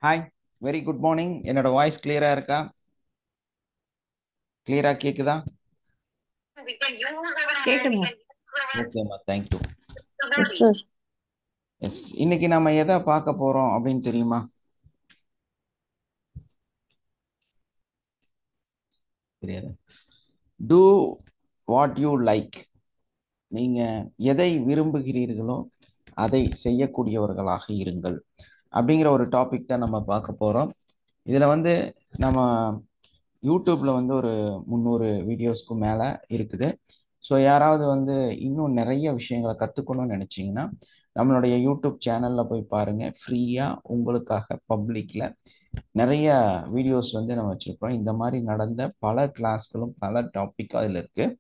Hi, very good morning. என்னோட voice கிளியரா இருக்கா? கிளியரா கேக்குதா? கேக்குதுங்க. ஓகேம்மா, தேங்க்யூ. Yes sir. எஸ், இன்னைக்கு நம்ம எதை பார்க்க போறோம் அப்படின்னு தெரியுமா? தெரியாது. Do what you like. நீங்க எதை விரும்புகிறீர்களோ அதை செய்யக்கூடியவர்களாக இருங்கள் அப்படிங்கிற ஒரு டாபிக் தான் நம்ம பார்க்க போறோம். இதுல வந்து நம்ம யூடியூப்ல வந்து ஒரு 300 வீடியோஸ்க்கு மேல இருக்குது. ஸோ யாராவது வந்து இன்னும் நிறைய விஷயங்களை கற்றுக்கணும்னு நினச்சிங்கன்னா நம்மளுடைய யூடியூப் சேனலில் போய் பாருங்கள். ஃப்ரீயாக உங்களுக்காக பப்ளிக்கில் நிறைய வீடியோஸ் வந்து நம்ம வச்சுருக்கோம். இந்த மாதிரி நடந்த பல கிளாஸ்களும் பல டாபிக் அதில் இருக்குது.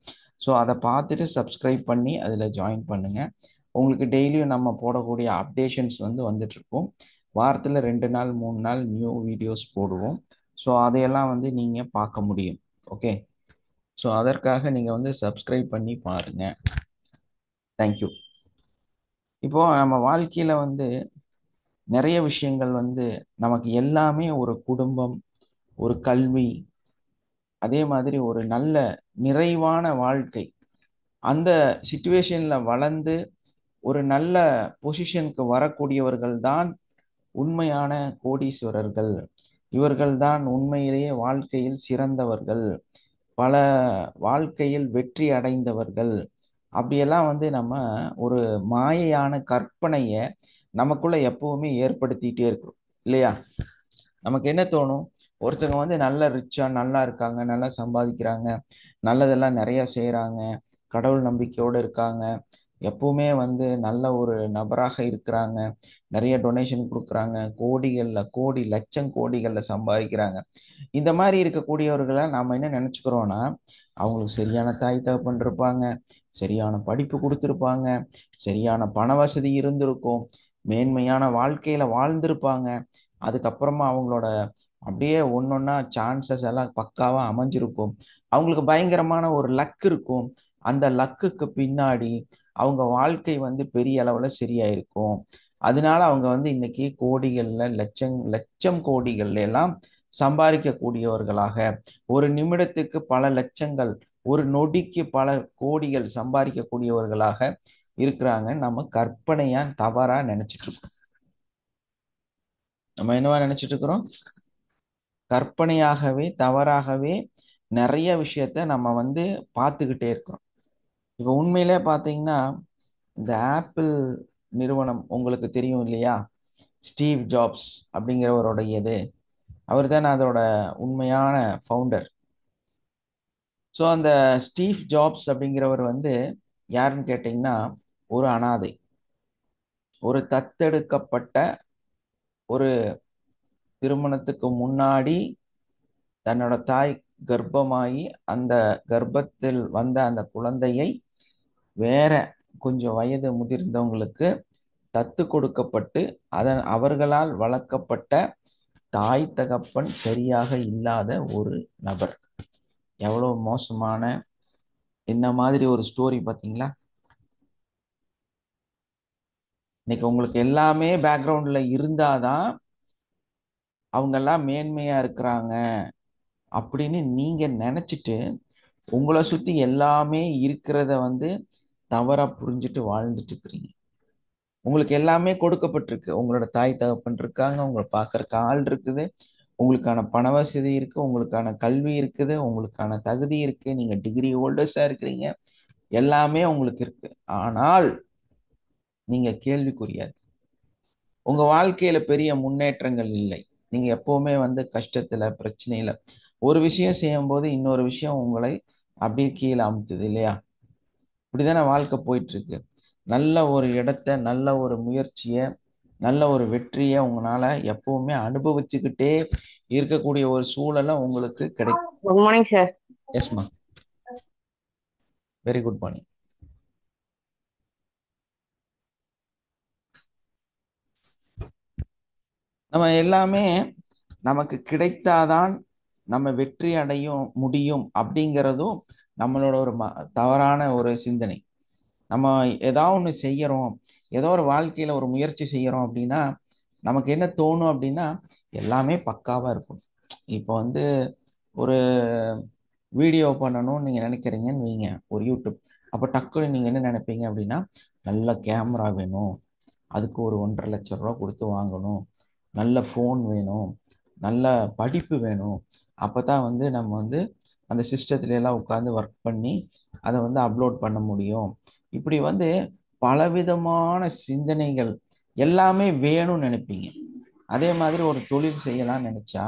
ஸோ அதை பார்த்துட்டு சப்ஸ்கிரைப் பண்ணி அதில் ஜாயின் பண்ணுங்கள். உங்களுக்கு டெய்லியும் நம்ம போடக்கூடிய அப்டேஷன்ஸ் வந்து வந்துட்டுருக்கும். வாரத்தில் 2 நாள் 3 நாள் நியூ வீடியோஸ் போடுவோம். ஸோ அதையெல்லாம் வந்து நீங்கள் பார்க்க முடியும். ஓகே, ஸோ அதற்காக நீங்கள் வந்து சப்ஸ்கிரைப் பண்ணி பாருங்க. தேங்க்யூ. இப்போ நம்ம வாழ்க்கையில வந்து நிறைய விஷயங்கள் வந்து நமக்கு எல்லாமே ஒரு குடும்பம், ஒரு கல்வி, அதே மாதிரி ஒரு நல்ல நிறைவான வாழ்க்கை, அந்த சுச்சுவேஷன்ல வளர்ந்து ஒரு நல்ல பொசிஷனுக்கு வரக்கூடியவர்கள் தான் உண்மையான கோடீஸ்வரர்கள். இவர்கள்தான் உண்மையிலேயே வாழ்க்கையில் சிறந்தவர்கள், பல வாழ்க்கையில் வெற்றி அடைந்தவர்கள். அப்படியெல்லாம் வந்து நம்ம ஒரு மாயையான கற்பனைய நமக்குள்ள எப்பவுமே ஏற்படுத்திட்டே இருக்கிறோம், இல்லையா? நமக்கு என்ன தோணும்? ஒருத்தவங்க வந்து நல்ல ரிச்சா நல்லா இருக்காங்க, நல்லா சம்பாதிக்கிறாங்க, நல்லதெல்லாம் நிறைய செய்றாங்க, கடவுள் நம்பிக்கையோடு இருக்காங்க, எப்பவுமே வந்து நல்ல ஒரு நபராக இருக்கிறாங்க, நிறைய டொனேஷன் கொடுக்குறாங்க, கோடிகள்ல கோடி லட்சம் கோடிகள்ல சம்பாதிக்கிறாங்க. இந்த மாதிரி இருக்கக்கூடியவர்களை நாம என்ன நினைச்சுக்கிறோம்னா, அவங்களுக்கு சரியான தாய் தகப்பன் இருப்பாங்க, சரியான படிப்பு கொடுத்துருப்பாங்க, சரியான பண வசதி இருந்திருக்கும், மேன்மையான வாழ்க்கையில வாழ்ந்திருப்பாங்க, அதுக்கப்புறமா அவங்களோட அப்படியே ஒன்னொன்னா சான்சஸ் எல்லாம் பக்காவா அமைஞ்சிருக்கும், அவங்களுக்கு பயங்கரமான ஒரு லக் இருக்கும். அந்த லக்குக்கு பின்னாடி அவங்க வாழ்க்கை வந்து பெரிய அளவுல சரியாயிருக்கும். அதனால அவங்க வந்து இன்னைக்கு கோடிகள்ல லட்சம் லட்சம் கோடிகள்ல எல்லாம் சம்பாதிக்கக்கூடியவர்களாக, ஒரு நிமிடத்துக்கு பல லட்சங்கள், ஒரு நொடிக்கு பல கோடிகள் சம்பாதிக்கக்கூடியவர்களாக இருக்கிறாங்க. நம்ம கற்பனையா தவறா நினைச்சிட்டு இருக்கோம். நம்ம என்னவா நினைச்சிட்டு இருக்கிறோம்? கற்பனையாகவே தவறாகவே நிறைய விஷயத்த நம்ம வந்து பார்த்துக்கிட்டே இருக்கிறோம். இப்போ உண்மையிலே பார்த்தீங்கன்னா, இந்த ஆப்பிள் நிறுவனம் உங்களுக்கு தெரியும் இல்லையா? Steve jobs அப்படிங்கிறவருடையது. அவர் தான் அதோட உண்மையான ஃபவுண்டர். ஸோ அந்த ஸ்டீவ் ஜாப்ஸ் அப்படிங்கிறவர் வந்து யாருன்னு கேட்டிங்கன்னா, ஒரு அனாதை, ஒரு தத்தெடுக்கப்பட்ட, ஒரு திருமணத்துக்கு முன்னாடி தன்னோட தாய் கர்ப்பமாகி அந்த கர்ப்பத்தில் வந்த அந்த குழந்தையை வேற கொஞ்சம் வயது முதிர்ந்தவங்களுக்கு தத்து கொடுக்கப்பட்டு அதன் அவர்களால் வளர்க்கப்பட்ட தாய் தகப்பன் சரியாக இல்லாத ஒரு நபர். எவ்வளவு மோசமான, என்ன மாதிரி ஒரு ஸ்டோரி பார்த்தீங்களா? இன்னைக்கு உங்களுக்கு எல்லாமே பேக்ரவுண்ட்ல இருந்தாதான் அவங்க எல்லாம் மேன்மையா இருக்கிறாங்க அப்படின்னு நீங்க நினைச்சிட்டு உங்களை சுத்தி எல்லாமே இருக்கிறத வந்து தவறா புரிஞ்சுட்டு வாழ்ந்துட்டு இருக்கிறீங்க. உங்களுக்கு எல்லாமே கொடுக்கப்பட்டிருக்கு. உங்களோட தாய் தகப்பன் இருக்காங்க, உங்களை பார்க்கறக்கு ஆள் இருக்குது, உங்களுக்கான பண வசதி இருக்கு, உங்களுக்கான கல்வி இருக்குது, உங்களுக்கான தகுதி இருக்கு, நீங்க டிகிரி ஹோல்டர்ஸா இருக்கிறீங்க, எல்லாமே உங்களுக்கு இருக்கு. ஆனால் நீங்க கேள்விக்குரியாது. உங்க வாழ்க்கையில பெரிய முன்னேற்றங்கள் இல்லை. நீங்க எப்பவுமே வந்து கஷ்டத்துல பிரச்சனையில ஒரு விஷயம் செய்யும் போது இன்னொரு விஷயம் உங்களை அப்படியே கீழே அமுத்துது, இல்லையா? இப்படிதானே வாழ்க்கை போயிட்டு இருக்கு. நல்ல ஒரு இடத்த, நல்ல ஒரு முயற்சியை, நல்ல ஒரு வெற்றியை உங்களால எப்பவுமே அனுபவிச்சுக்கிட்டே இருக்கக்கூடிய ஒரு சூழலை உங்களுக்கு கிடைக்கும். Good morning sir. Yes ma'am, very good morning. நம்ம எல்லாமே நமக்கு கிடைத்தாதான் நம்ம வெற்றி அடையும் முடியும் அப்படிங்கிறதும் நம்மளோட ஒரு தவறான ஒரு சிந்தனை. நம்ம ஏதாவது ஒன்று செய்யறோம், ஏதோ ஒரு வாழ்க்கையில ஒரு முயற்சி செய்யறோம் அப்படின்னா நமக்கு என்ன தோணும் அப்படின்னா எல்லாமே பக்காவா இருக்கும். இப்போ வந்து ஒரு வீடியோ பண்ணணும்னு நீங்க நினைக்கிறீங்கன்னு வைங்க, ஒரு யூடியூப். அப்போ டக்குன்னு நீங்க என்ன நினைப்பீங்க அப்படின்னா, நல்ல கேமரா வேணும், அதுக்கு ஒரு 1,50,000 ரூபா கொடுத்து வாங்கணும், நல்ல ஃபோன் வேணும், நல்ல படிப்பு வேணும். அப்பதான் வந்து நம்ம வந்து அந்த சிஸ்டத்துல எல்லாம் உட்காந்து ஒர்க் பண்ணி அதை வந்து அப்லோட் பண்ண முடியும். இப்படி வந்து பலவிதமான சிந்தனைகள் எல்லாமே வேணும்னு நினைப்பீங்க. அதே மாதிரி ஒரு தொழில் செய்யலாம்னு நினைச்சா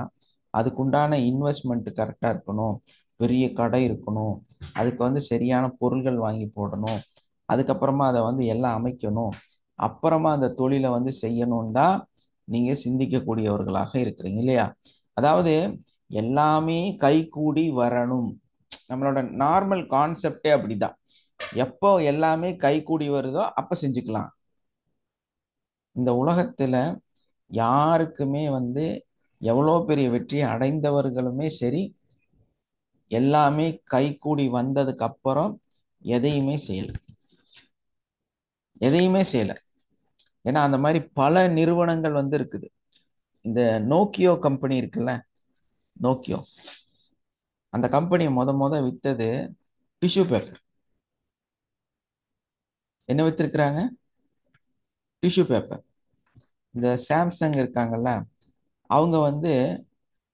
அதுக்குண்டான இன்வெஸ்ட்மெண்ட் கரெக்டா இருக்கணும், பெரிய கடை இருக்கணும், அதுக்கு வந்து சரியான பொருள்கள் வாங்கி போடணும், அதுக்கப்புறமா அதை வந்து எல்லாம் அமைக்கணும், அப்புறமா அந்த தொழிலை வந்து செய்யணும் தான் நீங்க சிந்திக்கக்கூடியவர்களாக இருக்கிறீங்க இல்லையா? அதாவது எல்லாமே கைகூடி வரணும். நம்மளோட நார்மல் கான்செப்டே அப்படிதான். எப்போ எல்லாமே கைகூடி வருதோ அப்ப செஞ்சுக்கலாம். இந்த உலகத்துல யாருக்குமே வந்து எவ்வளோ பெரிய வெற்றியை அடைந்தவர்களுமே சரி, எல்லாமே கைகூடி வந்ததுக்கு அப்புறம் எதையுமே செய்யல, எதையுமே செய்யல. ஏன்னா அந்த மாதிரி பல நிறுவனங்கள் வந்து இருக்குது. இந்த நோக்கியோ கம்பெனி இருக்குல்ல, நோக்கியோ, அந்த கம்பெனியை முத வித்தது டிஷ்யூ பேப்பர். என்ன வித்திருக்கிறாங்க? Tissue paper. இந்த சாம்சங் இருக்காங்கல்ல, அவங்க வந்து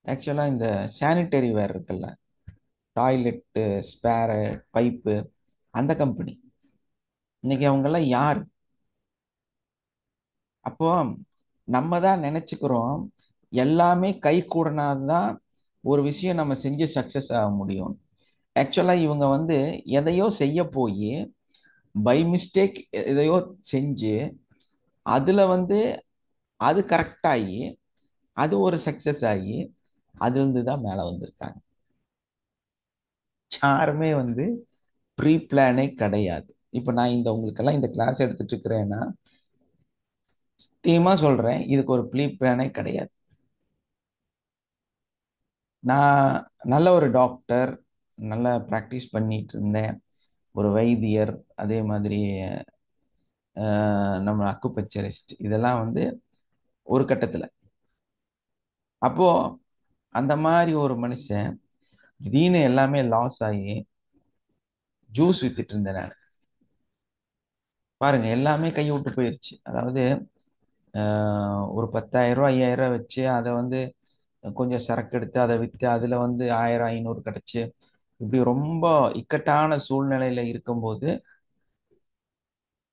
ஆக்சுவலா இந்த சானிட்டரி வேர் இருக்குல்ல, டாய்லெட்டு ஸ்பேரு பைப்பு, அந்த கம்பெனி. இன்னைக்கு அவங்க எல்லாம் யார்? அப்போ நம்ம தான் நினைச்சுக்கிறோம் எல்லாமே கை கூடனாதான் ஒரு விஷயம் நம்ம செஞ்சு சக்சஸ் ஆக முடியும். ஆக்சுவலா இவங்க வந்து எதையோ செய்ய போய் பை மிஸ்டேக் எதையோ செஞ்சு அதுல வந்து அது கரெக்ட் ஆகி அது ஒரு சக்சஸ் ஆகி அதுல இருந்து தான் மேல வந்திருக்காங்க. யாருமே வந்து ப்ரீ பிளானே கிடையாது. இப்ப நான் உங்களுக்கெல்லாம் இந்த கிளாஸ் எடுத்துட்டு இருக்கிறேன்னா சத்தியமா சொல்றேன், இதுக்கு ஒரு ப்ரீ பிளானே கிடையாது. நான் நல்ல ஒரு டாக்டர், நல்லா ப்ராக்டிஸ் பண்ணிட்டு இருந்தேன், ஒரு வைத்தியர், அதே மாதிரி நம்ம அக்குபஞ்சரிஸ்ட், இதெல்லாம் வந்து ஒரு கட்டத்துல. அப்போ அந்த மாதிரி ஒரு மனுஷன் திடீர்னு எல்லாமே லாஸ் ஆகி ஜூஸ் வித்துட்டு இருந்தேன் நான். பாருங்க, எல்லாமே கையை விட்டு போயிருச்சு. அதாவது ஒரு 10,000 ரூபா 5,000 ரூபா வச்சு அதை வந்து கொஞ்சம் சரக்கு எடுத்து அதை விற்று அதில் வந்து 1,000 500 கிடச்சி, இப்படி ரொம்ப இக்கட்டான சூழ்நிலையில இருக்கும்போது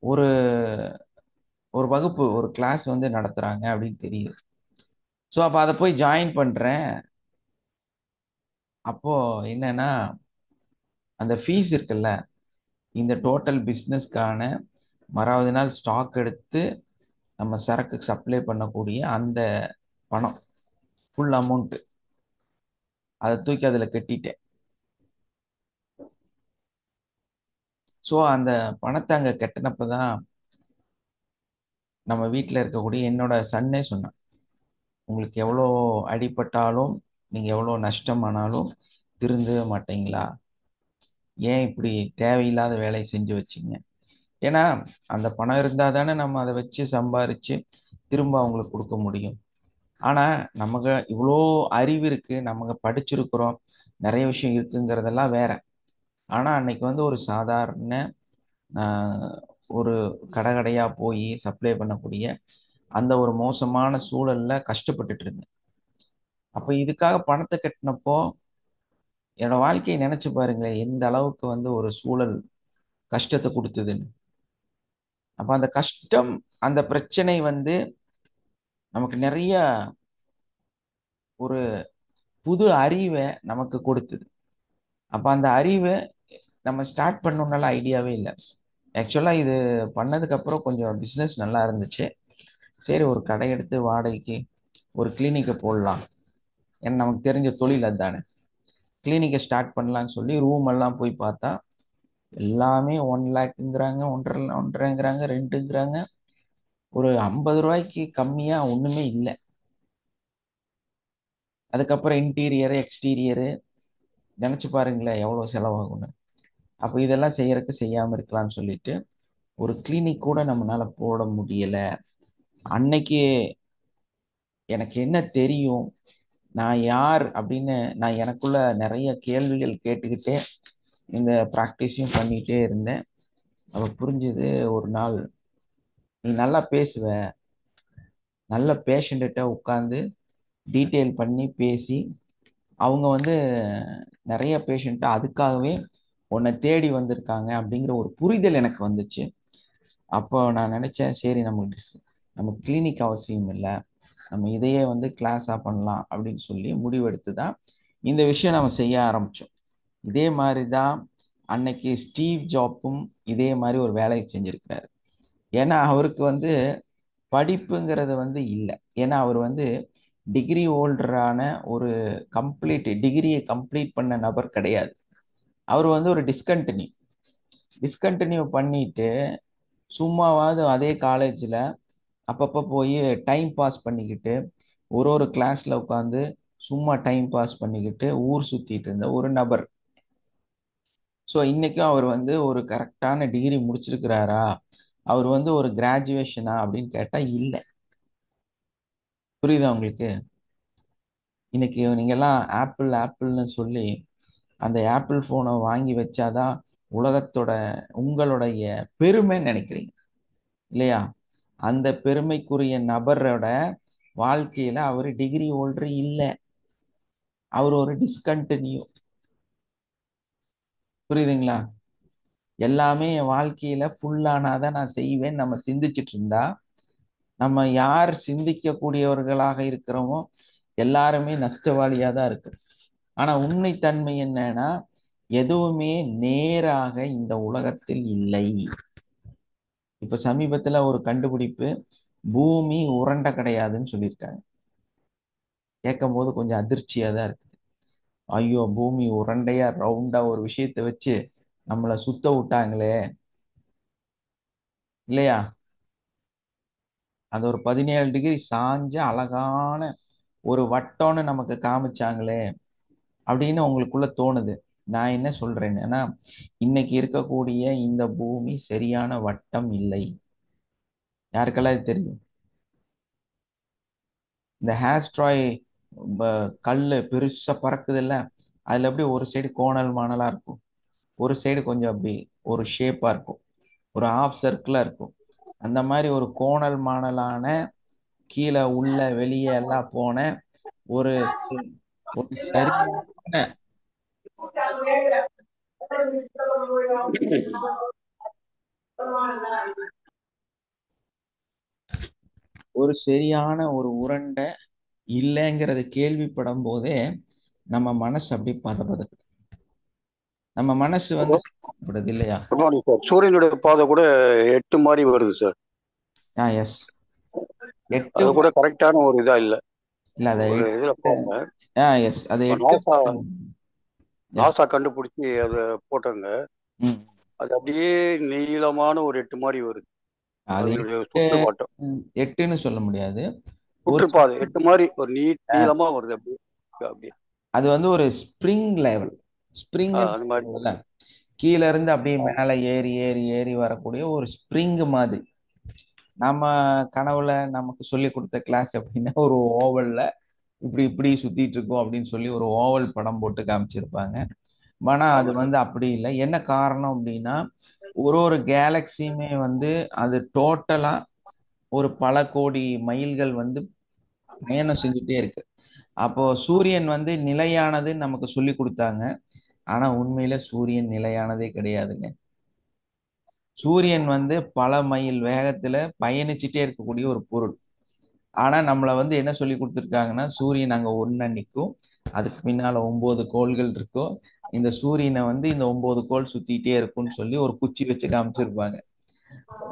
ஒரு ஒரு வகுப்பு, ஒரு கிளாஸ் வந்து நடத்துறாங்க அப்படின்னு தெரியுது. ஸோ அப்போ அதை போய் ஜாயின் பண்றேன். அப்போ என்னன்னா, அந்த ஃபீஸ் இருக்குல்ல, இந்த டோட்டல் பிஸ்னஸ்க்கான மறாவது நாள் ஸ்டாக் எடுத்து நம்ம சரக்கு சப்ளை பண்ணக்கூடிய அந்த பணம், ஃபுல் அமௌண்ட், அதை தூக்கி அதில் கட்டிட்டேன். ஸோ அந்த பணத்தை அங்கே கட்டினப்ப தான் நம்ம வீட்டில் இருக்கக்கூடிய என்னோட சன்னே சொன்னான், உங்களுக்கு எவ்வளோ அடிபட்டாலும் நீங்கள் எவ்வளோ நஷ்டமானாலும் திருந்தவே மாட்டீங்களா? ஏன் இப்படி தேவையில்லாத வேலையை செஞ்சு வச்சிங்க? ஏன்னா அந்த பணம் இருந்தால் தானே நம்ம அதை வச்சு சம்பாரிச்சு திரும்ப அவங்களுக்கு கொடுக்க முடியும். ஆனால் நமக்கு இவ்வளோ அறிவு இருக்கு, நமக்கு படிச்சிருக்கிறோம், நிறைய விஷயம் இருக்குங்கிறதெல்லாம் வேற. ஆனால் அன்னைக்கு வந்து ஒரு சாதாரண ஆஹ், ஒரு கடையா போய் சப்ளை பண்ணக்கூடிய அந்த ஒரு மோசமான சூழல்ல கஷ்டப்பட்டுட்டு இருந்தேன். அப்ப இதுக்காக பணத்தை கட்டினப்போ என்னோட வாழ்க்கையை நினைச்சு பாருங்களேன், எந்த அளவுக்கு வந்து ஒரு சூழல் கஷ்டத்தை கொடுத்ததுன்னு. அப்ப அந்த கஷ்டம், அந்த பிரச்சனை வந்து நமக்கு நிறைய ஒரு புது அறிவை நமக்கு கொடுத்தது. அப்ப அந்த அறிவை நம்ம ஸ்டார்ட் பண்ணணும்னால ஐடியாவே இல்லை. ஆக்சுவலா இது பண்ணதுக்கு அப்புறம் கொஞ்சம் பிசினஸ் நல்லா இருந்துச்சு. சரி, ஒரு கடை எடுத்து வாடகைக்கு ஒரு கிளினிக்கை போடலாம், ஏன்னா நமக்கு தெரிஞ்ச தொழில் அதுதானே. கிளினிக்கை ஸ்டார்ட் பண்ணலாம்னு சொல்லி ரூம் எல்லாம் போய் பார்த்தா எல்லாமே 1,00,000ங்கிறாங்க, 1,50,000ங்கிறாங்க, 2ங்கிறாங்க. ஒரு 50 ரூபாய்க்கு கம்மியா ஒண்ணுமே இல்லை. அதுக்கப்புறம் இன்டீரியரு எக்ஸ்டீரியரு, நினைச்சு பாருங்களேன் எவ்வளவு செலவாகும்னு. அப்போ இதெல்லாம் செய்யறதுக்கு செய்யாம இருக்கலாம்னு சொல்லிட்டு ஒரு கிளினிக் கூட நம்மளால போட முடியல. அன்னைக்கு எனக்கு என்ன தெரியும், நான் யார் அப்படின்னு நான் எனக்குள்ள நிறைய கேள்விகள் கேட்டுக்கிட்டே இந்த ப்ராக்டிஸையும் பண்ணிக்கிட்டே இருந்தேன். அப்ப புரிஞ்சது ஒரு நாள், நீ நல்லா பேசுவ, நல்ல பேஷண்ட்ட உட்காந்து டீட்டெயில் பண்ணி பேசி அவங்க வந்து நிறைய பேஷண்ட்டு அதுக்காகவே உன்னை தேடி வந்திருக்காங்க அப்படிங்கிற ஒரு புரிதல் எனக்கு வந்துச்சு. அப்போ நான் நினைச்சேன், சரி நம்ம கிளினிக் அவசியம் இல்லை, நம்ம இதையே வந்து கிளாஸாக பண்ணலாம் அப்படின்னு சொல்லி முடிவெடுத்து தான் இந்த விஷயம் நம்ம செய்ய ஆரம்பித்தோம். இதே மாதிரி தான் அன்னைக்கு ஸ்டீவ் ஜாப்பும் இதே மாதிரி ஒரு வேலையை செஞ்சிருக்கிறாரு. ஏன்னா அவருக்கு வந்து படிப்புங்கிறது வந்து இல்லை. ஏன்னா அவர் வந்து டிகிரி ஹோல்டரான ஒரு டிகிரியை கம்ப்ளீட் பண்ண நபர் கிடையாது. அவர் வந்து ஒரு டிஸ்கண்டினியூ பண்ணிட்டு சும்மாவாவது அதே காலேஜில் அப்பப்போ போய் டைம் பாஸ் பண்ணிக்கிட்டு ஒரு கிளாஸில் உட்காந்து சும்மா டைம் பாஸ் பண்ணிக்கிட்டு ஊர் சுற்றிட்டு இருந்த ஒரு நபர். ஸோ இன்றைக்கும் அவர் வந்து ஒரு கரெக்டான டிகிரி முடிச்சிருக்கிறாரா, அவர் வந்து ஒரு கிராஜுவேஷனா அப்படின்னு கேட்டால் இல்லை. புரியுதா உங்களுக்கு? இன்னைக்கு நீங்கள்லாம் ஆப்பிள்னு சொல்லி அந்த ஆப்பிள் ஃபோனை வாங்கி வச்சாதான் உலகத்தோட உங்களுடைய பெருமைன்னு நினைக்கிறீங்க இல்லையா? அந்த பெருமைக்குரிய நபரோட வாழ்க்கையில அவர் டிகிரி ஹோல்டர் இல்லை, அவர் ஒரு டிஸ்கண்டினியூ. புரியுதுங்களா? எல்லாமே என் வாழ்க்கையில ஃபுல்லானாதான் நான் செய்வேன் நம்ம சிந்திச்சிட்டு இருந்தா, நம்ம யார் சிந்திக்க கூடியவர்களாக இருக்கிறோமோ எல்லாருமே நஷ்டவாளியா தான் இருக்கு. ஆனா உண்மைத்தன்மை என்னன்னா, எதுவுமே நேராக இந்த உலகத்தில் இல்லை. இப்ப சமீபத்துல ஒரு கண்டுபிடிப்பு, பூமி உருண்டை கிடையாதுன்னு சொல்லியிருக்காங்க. கேட்கும் போது கொஞ்சம் அதிர்ச்சியா தான் இருக்கு. ஐயோ, பூமி உருண்டையா ரவுண்டா ஒரு விஷயத்தை வச்சு நம்மளை சுத்த விட்டாங்களே இல்லையா? அந்த ஒரு 17 டிகிரி சாஞ்ச அழகான ஒரு வட்டம்னு நமக்கு காமிச்சாங்களே அப்படின்னு உங்களுக்குள்ள தோணுது. நான் என்ன சொல்றேன்னா, இன்னைக்கு இருக்கக்கூடிய இந்த பூமி சரியான வட்டம் இல்லை. யாருக்கெல்லாம் இது தெரியும்? இந்த ஹேஸ்ட்ராய் கல்லு பெருசா பறக்குது இல்ல, அதுல எப்படி ஒரு சைடு கோணல் மாணலா இருக்கும், ஒரு சைடு கொஞ்சம் அப்படி ஒரு ஷேப்பா இருக்கும், ஒரு ஆஃப் சர்க்கிளா இருக்கும். அந்த மாதிரி ஒரு கோணல் மாணலான கீழே உள்ள வெளியே எல்லாம் போன ஒரு ஒரு சரியான ஒரு உருண்டை இல்லைங்கிறத கேள்விப்படும் போதே நம்ம மனசு அப்படி பதப்படுது. நம்ம மனசு வந்து படுது இல்லையா? Good morning sir. சூரியனுடைய பாதை கூட 8 மாதிரி வருது சார். எஸ், 8 அது கூட கரெக்டான ஒரு இதா இல்ல. இல்ல அதை ஒரு இதுல பாருங்க, எஸ் அதை நாசா 8. எஸ். நாசா கண்டுபிடிச்சி அதை போட்டாங்க. ம். அது அப்படியே நீளமான ஒரு 8 மாதிரி வருது. அது அதனுடைய சுற்றுப்பாட்டம் 8ன்னு சொல்ல முடியாது. ஒரு சுற்றுப்பாதை 8 மாதிரி ஒரு நீளமா வருது அப்படியே அப்படியே. அது வந்து ஒரு ஸ்ப்ரிங் லெவல். ஸ்ப்ரிங் அந்த மாதிரி கீழ இருந்து அப்படியே மேல ஏறி ஏறி ஏறி வரக்கூடிய ஒரு ஸ்ப்ரிங் மாதிரி. நம்ம கனவுல நமக்கு சொல்லி கொடுத்த கிளாஸ் அப்படின்னா ஒரு ஓவல்ல இப்படி இப்படி சுத்திட்டு இருக்கோம் அப்படின்னு சொல்லி ஒரு ஓவல் படம் போட்டு காமிச்சிருப்பாங்க. ஆனா அது வந்து அப்படி இல்லை. என்ன காரணம் அப்படின்னா, ஒரு கேலக்சியுமே வந்து அது டோட்டலா ஒரு பல கோடி மைல்கள் வந்து பயணம் செஞ்சுட்டே இருக்கு. அப்போ சூரியன் வந்து நிலையானதுன்னு நமக்கு சொல்லி கொடுத்தாங்க. ஆனா உண்மையில சூரியன் நிலையானதே கிடையாதுங்க. சூரியன் வந்து பல மைல் வேகத்துல பயணிச்சுட்டே இருக்கக்கூடிய ஒரு பொருள். ஆனா நம்மளை வந்து என்ன சொல்லி கொடுத்துருக்காங்கன்னா, சூரியன் அங்க ஒண்ணா நிற்கும், அதுக்கு பின்னால 9 கோள்கள் இருக்கும், இந்த சூரியனை வந்து இந்த 9 கோள் சுத்திட்டே இருக்கும்னு சொல்லி ஒரு குச்சி வச்சு காமிச்சிருப்பாங்க.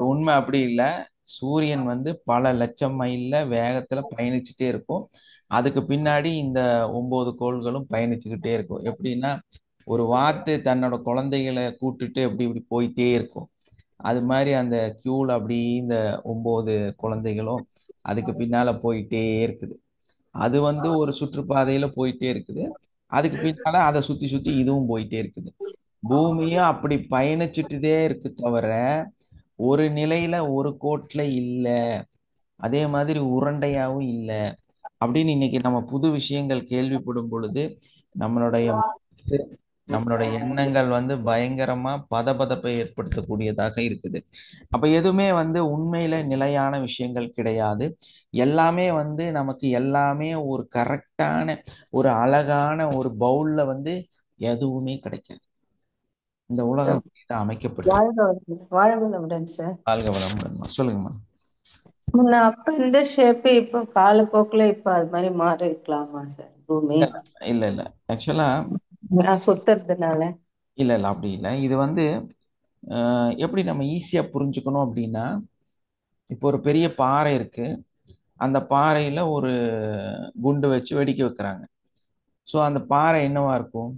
உண்மை அப்படி இல்லை. சூரியன் வந்து பல லட்சம் மைல்ல வேகத்துல பயணிச்சுட்டே இருக்கும், அதுக்கு பின்னாடி இந்த 9 கோள்களும் பயணிச்சுக்கிட்டே இருக்கும். எப்படின்னா, ஒரு வாத்து தன்னோட குழந்தைகளை கூட்டுட்டு எப்படி இப்படி போயிட்டே இருக்கும், அது மாதிரி அந்த கியூல அப்படி இந்த 9 குழந்தைகளும் அதுக்கு பின்னால போயிட்டே இருக்குது. அது வந்து ஒரு சுற்றுப்பாதையில போயிட்டே இருக்குது, அதுக்கு பின்னால அதை சுத்தி சுத்தி இதுவும் போயிட்டே இருக்குது. பூமியும் அப்படி பயணிச்சுட்டுதே இருக்கு தவிர ஒரு நிலையில ஒரு கோட்ல இல்ல, அதே மாதிரி உருண்டையாவும் இல்ல. அப்படின்னு இன்னைக்கு நம்ம புது விஷயங்கள் கேள்விப்படும் பொழுது நம்மளுடைய மனசு, நம்மளுடைய எண்ணங்கள் வந்து பயங்கரமா பதபதப்பை ஏற்படுத்தக்கூடியதாக இருக்குது. அப்ப எதுவுமே வந்து உண்மையில நிலையான விஷயங்கள் கிடையாது. எல்லாமே வந்து நமக்கு எல்லாமே ஒரு கரெக்டான ஒரு அழகான ஒரு பவுல்ல வந்து எதுவுமே கிடைக்காது. இந்த உலகம் சார் அப்படிதான் அமைக்கப்பட்டு. வாழ்வுடன் சார். வாழ்க வளமுடன். சொல்லுங்கம்மா. முன்ன அப்ப இருந்த ஷேப் இப்ப காலப்போக்குல இப்ப அது மாதிரி மாறி இருக்கலாமா சார் பூமி? இல்ல இல்ல ஆக்சுவலா நான் சுத்துறதுனால. இல்ல இல்ல அப்படி இல்லை. இது வந்து எப்படி நம்ம ஈஸியா புரிஞ்சுக்கணும் அப்படின்னா, இப்போ ஒரு பெரிய பாறை இருக்கு. அந்த பாறையில ஒரு குண்டு வச்சு வெடிக்க வைக்கிறாங்க. ஸோ அந்த பாறை என்னவா இருக்கும்?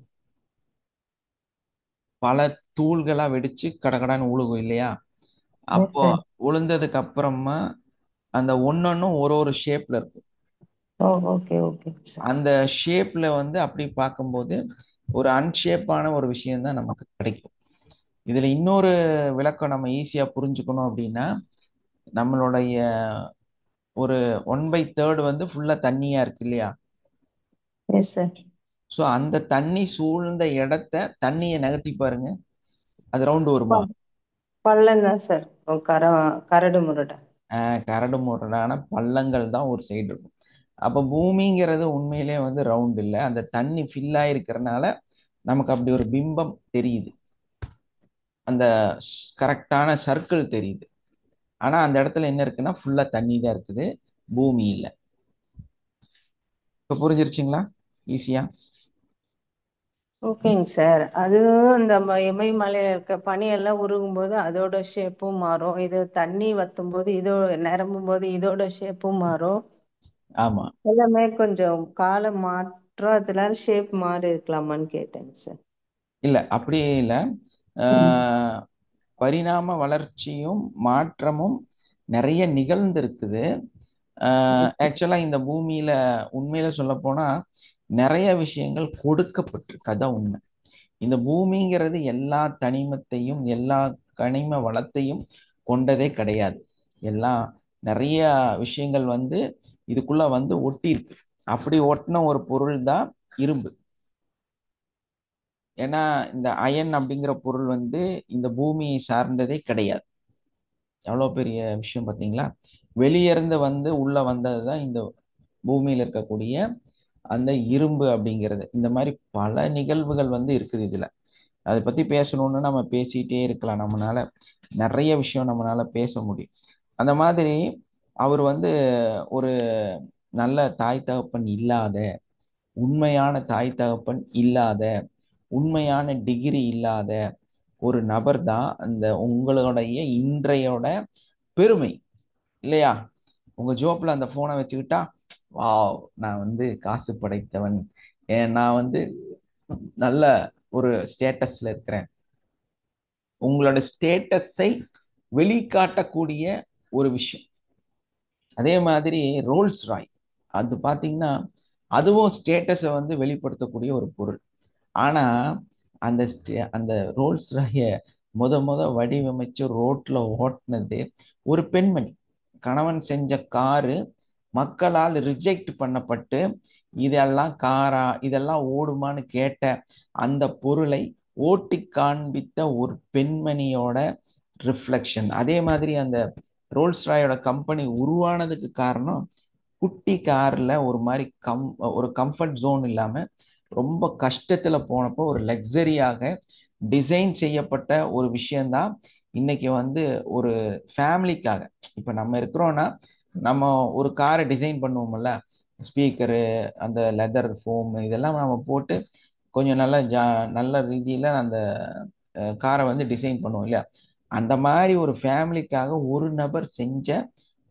பல தூள்களா வெடிச்சு கடகடான்னு உழுகும் இல்லையா? எஸ் அப்போ சார். உளுந்ததுக்கு அப்புறமா அந்த ஒன்னொன்னும் ஒரு ஒரு ஷேப்ல இருக்கும். ஓ, ஓகே ஓகே சார். அந்த ஷேப்ல வந்து அப்படி பார்க்கும்போது ஒரு அன்ஷேப்பான ஒரு விஷயம் தான் நமக்கு கிடைக்கும். இதுல இன்னொரு விளக்கம் நம்ம ஈஸியா புரிஞ்சுக்கணும் அப்படின்னா, நம்மளுடைய ஒரு 1/3 வந்து ஃபுல்லா தண்ணியா இருக்கு இல்லையா? Yes sir. ஸோ அந்த தண்ணி சூழ்ந்த இடத்த தண்ணியை நகர்த்தி பாருங்க, அது ரவுண்டு வருமா? பள்ளம் தான் சார். கரடு முரடு. கரடு முரடான பள்ளங்கள் தான் ஒரு சைடு இருக்கும். அப்போ பூமிங்கிறது உண்மையிலே வந்து ரவுண்ட் இல்லை. அந்த தண்ணி ஃபில் ஆயிருக்கிறனால நமக்கு அப்படி ஒரு பிம்பம் தெரியுது. அந்த கரெக்டான சர்க்கிள் தெரியுது. ஆனா அந்த இடத்துல என்ன இருக்குன்னா ஃபுல்லா தண்ணி தான் இருக்குது, பூமி இல்லை. இப்போ புரிஞ்சிருச்சுங்களா ஈஸியா? ஓகேங்க சார். அதுவும் இந்த இமயமலையில இருக்க பனியெல்லாம் உருகும் போது அதோட ஷேப்பும் மாறும். இது தண்ணி வத்தும் போது நிரம்பும் போது இதோட ஷேப்பும் மாறும். ஆமா. எல்லாமே கொஞ்சம் கால மாற்றம், அதனால ஷேப் மாறி இருக்கலாமான்னு கேட்டேங்க சார். இல்ல அப்படியே இல்லை. ம். ஆஹ் பரிணாம வளர்ச்சியும் மாற்றமும் நிறைய நிகழ்ந்து இருக்குது. ஆக்சுவலா இந்த பூமியில உண்மையில சொல்ல போனா நிறைய விஷயங்கள் கொடுக்கப்பட்டிருக்கு. அதான் உண்மை. இந்த பூமிங்கிறது எல்லா தனிமத்தையும் எல்லா கனிம வளத்தையும் கொண்டதே கிடையாது. எல்லாம் நிறைய விஷயங்கள் வந்து இதுக்குள்ள வந்து ஒட்டி இருக்கு. அப்படி ஒட்டின ஒரு பொருள் தான் இரும்பு. ஏன்னா இந்த அயன் அப்படிங்கிற பொருள் வந்து இந்த பூமியை சார்ந்ததே கிடையாது. எவ்வளவு பெரிய விஷயம் பார்த்தீங்களா? வெளியிருந்து வந்து உள்ள வந்ததுதான் இந்த பூமியில இருக்கக்கூடிய அந்த இரும்பு அப்படிங்கிறது. இந்த மாதிரி பல நிகழ்வுகள் வந்து இருக்குது இதுல. அதை பத்தி பேசணும்னு நம்ம பேசிட்டே இருக்கலாம். நம்மளால நிறைய விஷயம் நம்மளால பேச முடியும். அந்த மாதிரி அவர் வந்து ஒரு நல்ல தாய் தகப்பன் இல்லாத, உண்மையான தாய் தகப்பன் இல்லாத, உண்மையான டிகிரி இல்லாத ஒரு நபர் தான் அந்த உங்களுடைய இன்றையோட பெருமை இல்லையா? உங்க ஜோப்ல அந்த போனை வச்சுக்கிட்டா, வாவ் நான் வந்து காசு படைத்தவன், நான் வந்து நல்ல ஒரு ஸ்டேட்டஸ்ல இருக்கிறேன். உங்களோட ஸ்டேட்டஸை வெளிக்காட்டக்கூடிய ஒரு விஷயம். அதே மாதிரி ரோல்ஸ் ராய், அது பாத்தீங்கன்னா அதுவும் ஸ்டேட்டஸை வந்து வெளிப்படுத்தக்கூடிய ஒரு பொருள். ஆனா அந்த ரோல்ஸ் ராய முத வடிவமைச்சு ரோட்ல ஓட்டுனது ஒரு பெண்மணி. கணவன் செஞ்ச காரு மக்களால் ரிஜெக்ட் பண்ணப்பட்டு, இதெல்லாம் காரா, இதெல்லாம் ஓடுமான்னு கேட்ட அந்த பொருளை ஓட்டி காண்பித்த ஒரு பெண்மணியோட ரிஃப்ளெக்ஷன். அதே மாதிரி அந்த ரோல்ஸ் ராயோட கம்பெனி உருவானதுக்கு காரணம் குட்டி கார்ல ஒரு மாதிரி ஒரு கம்ஃபர்ட் ஜோன் இல்லாம ரொம்ப கஷ்டத்துல போனப்போ ஒரு லக்ஸரியாக டிசைன் செய்யப்பட்ட ஒரு விஷயம்தான் இன்னைக்கு வந்து ஒரு ஃபேமிலிக்காக. இப்ப நம்ம இருக்கிறோம்னா நம்ம ஒரு காரை டிசைன் பண்ணுவோம்ல, ஸ்பீக்கரு, அந்த லெதர் ஃபோம் இதெல்லாம் நம்ம போட்டு கொஞ்சம் நல்ல ரீதியில அந்த காரை வந்து டிசைன் பண்ணுவோம் இல்லையா? அந்த மாதிரி ஒரு ஃபேமிலிக்காக ஒரு நபர் செஞ்ச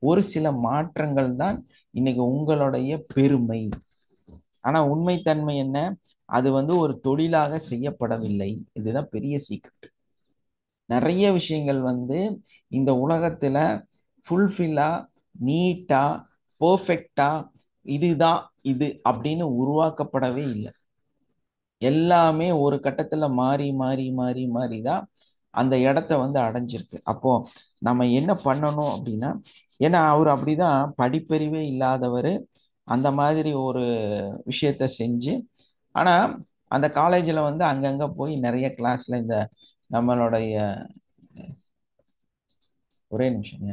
ஒரு சில மாற்றங்கள் தான் இன்னைக்கு உங்களுடைய பெருமை. ஆனா உண்மைத்தன்மை என்ன? அது வந்து ஒரு தொழிலாக செய்யப்படவில்லை. இதுதான் பெரிய சீக்ரெட். நிறைய விஷயங்கள் வந்து இந்த உலகத்துல ஃபுல்ஃபில்லா, நீட்டா, பெர்ஃபெக்டா, இதுதான் இது அப்படின்னு உருவாக்கப்படவே இல்லை. எல்லாமே ஒரு கட்டத்துல மாறி மாறி மாறி மாறி தான் அந்த இடத்த வந்து அடைஞ்சிருக்கு. அப்போ நம்ம என்ன பண்ணணும் அப்படின்னா, ஏன்னா அவர் அப்படிதான் படிப்பறிவே இல்லாதவர், அந்த மாதிரி ஒரு விஷயத்த செஞ்சு, ஆனா அந்த காலேஜில் வந்து அங்கங்க போய் நிறைய கிளாஸ்ல இந்த நம்மளுடைய ஒரே நிமிஷங்க.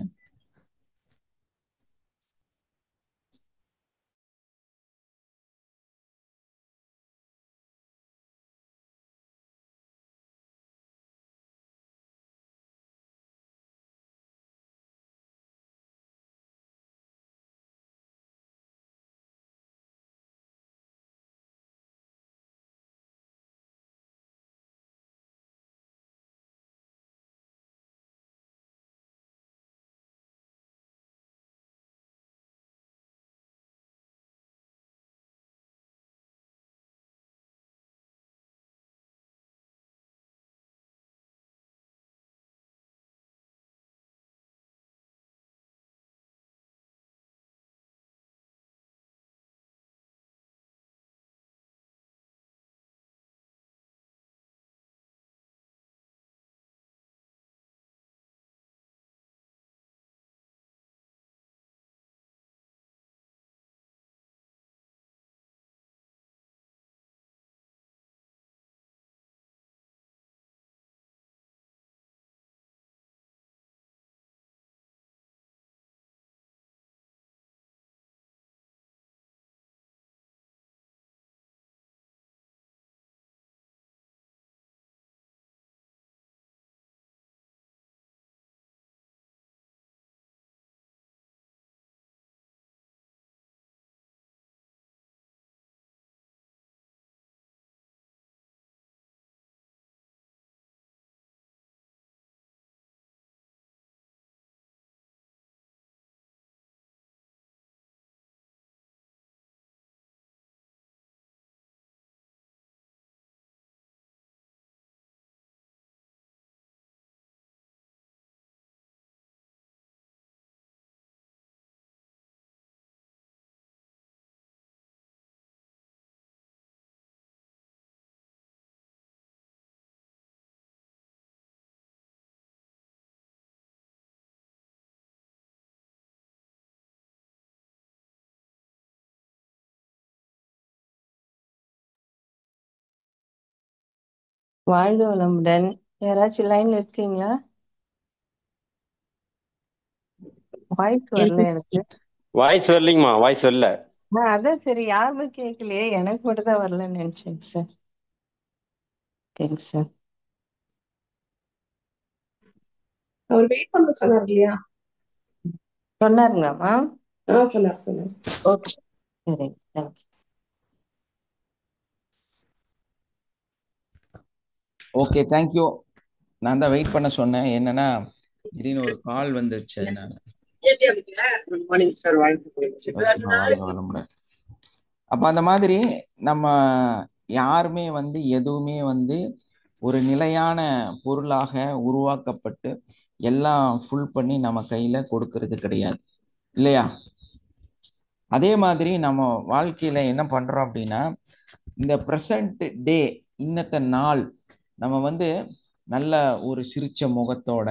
வாழ்க வளமுடன். யாராச்சும் லைன்ல இருக்கீங்களா? வாய்ஸ் வரல எனக்கு. வாய்ஸ் வரலைங்கம்மா, வாய்ஸ் வரல. அதான் சரி, யாருமே கேட்கலையே, எனக்கு மட்டும் தான் வரலன்னு நினைச்சேங்க சார். ஓகேங்க சார். அவர் வெயிட் பண்ண சொன்னார் இல்லையா? சொன்னாருங்களாம்மா? சொன்னார். ஓகே, சரி, தேங்க்யூ. Okay, thank you. நான் தான் வெயிட் பண்ண சொன்னேன். என்னன்னா திடீர்னு ஒரு கால் வந்துருச்சு, அதனால. வாழ்க வளமுடன். அப்ப அந்த மாதிரி நம்ம யாருமே வந்து எதுவுமே வந்து ஒரு நிலையான பொருளாக உருவாக்கப்பட்டு எல்லாம் ஃபுல் பண்ணி நம்ம கையில கொடுக்கறது கிடையாது, இல்லையா? அதே மாதிரி நம்ம வாழ்க்கையில என்ன பண்றோம் அப்படின்னா, இந்த ப்ரெசன்ட் டே, இன்னத்த நாள் நம்ம வந்து நல்ல ஒரு சிரிச்ச முகத்தோட,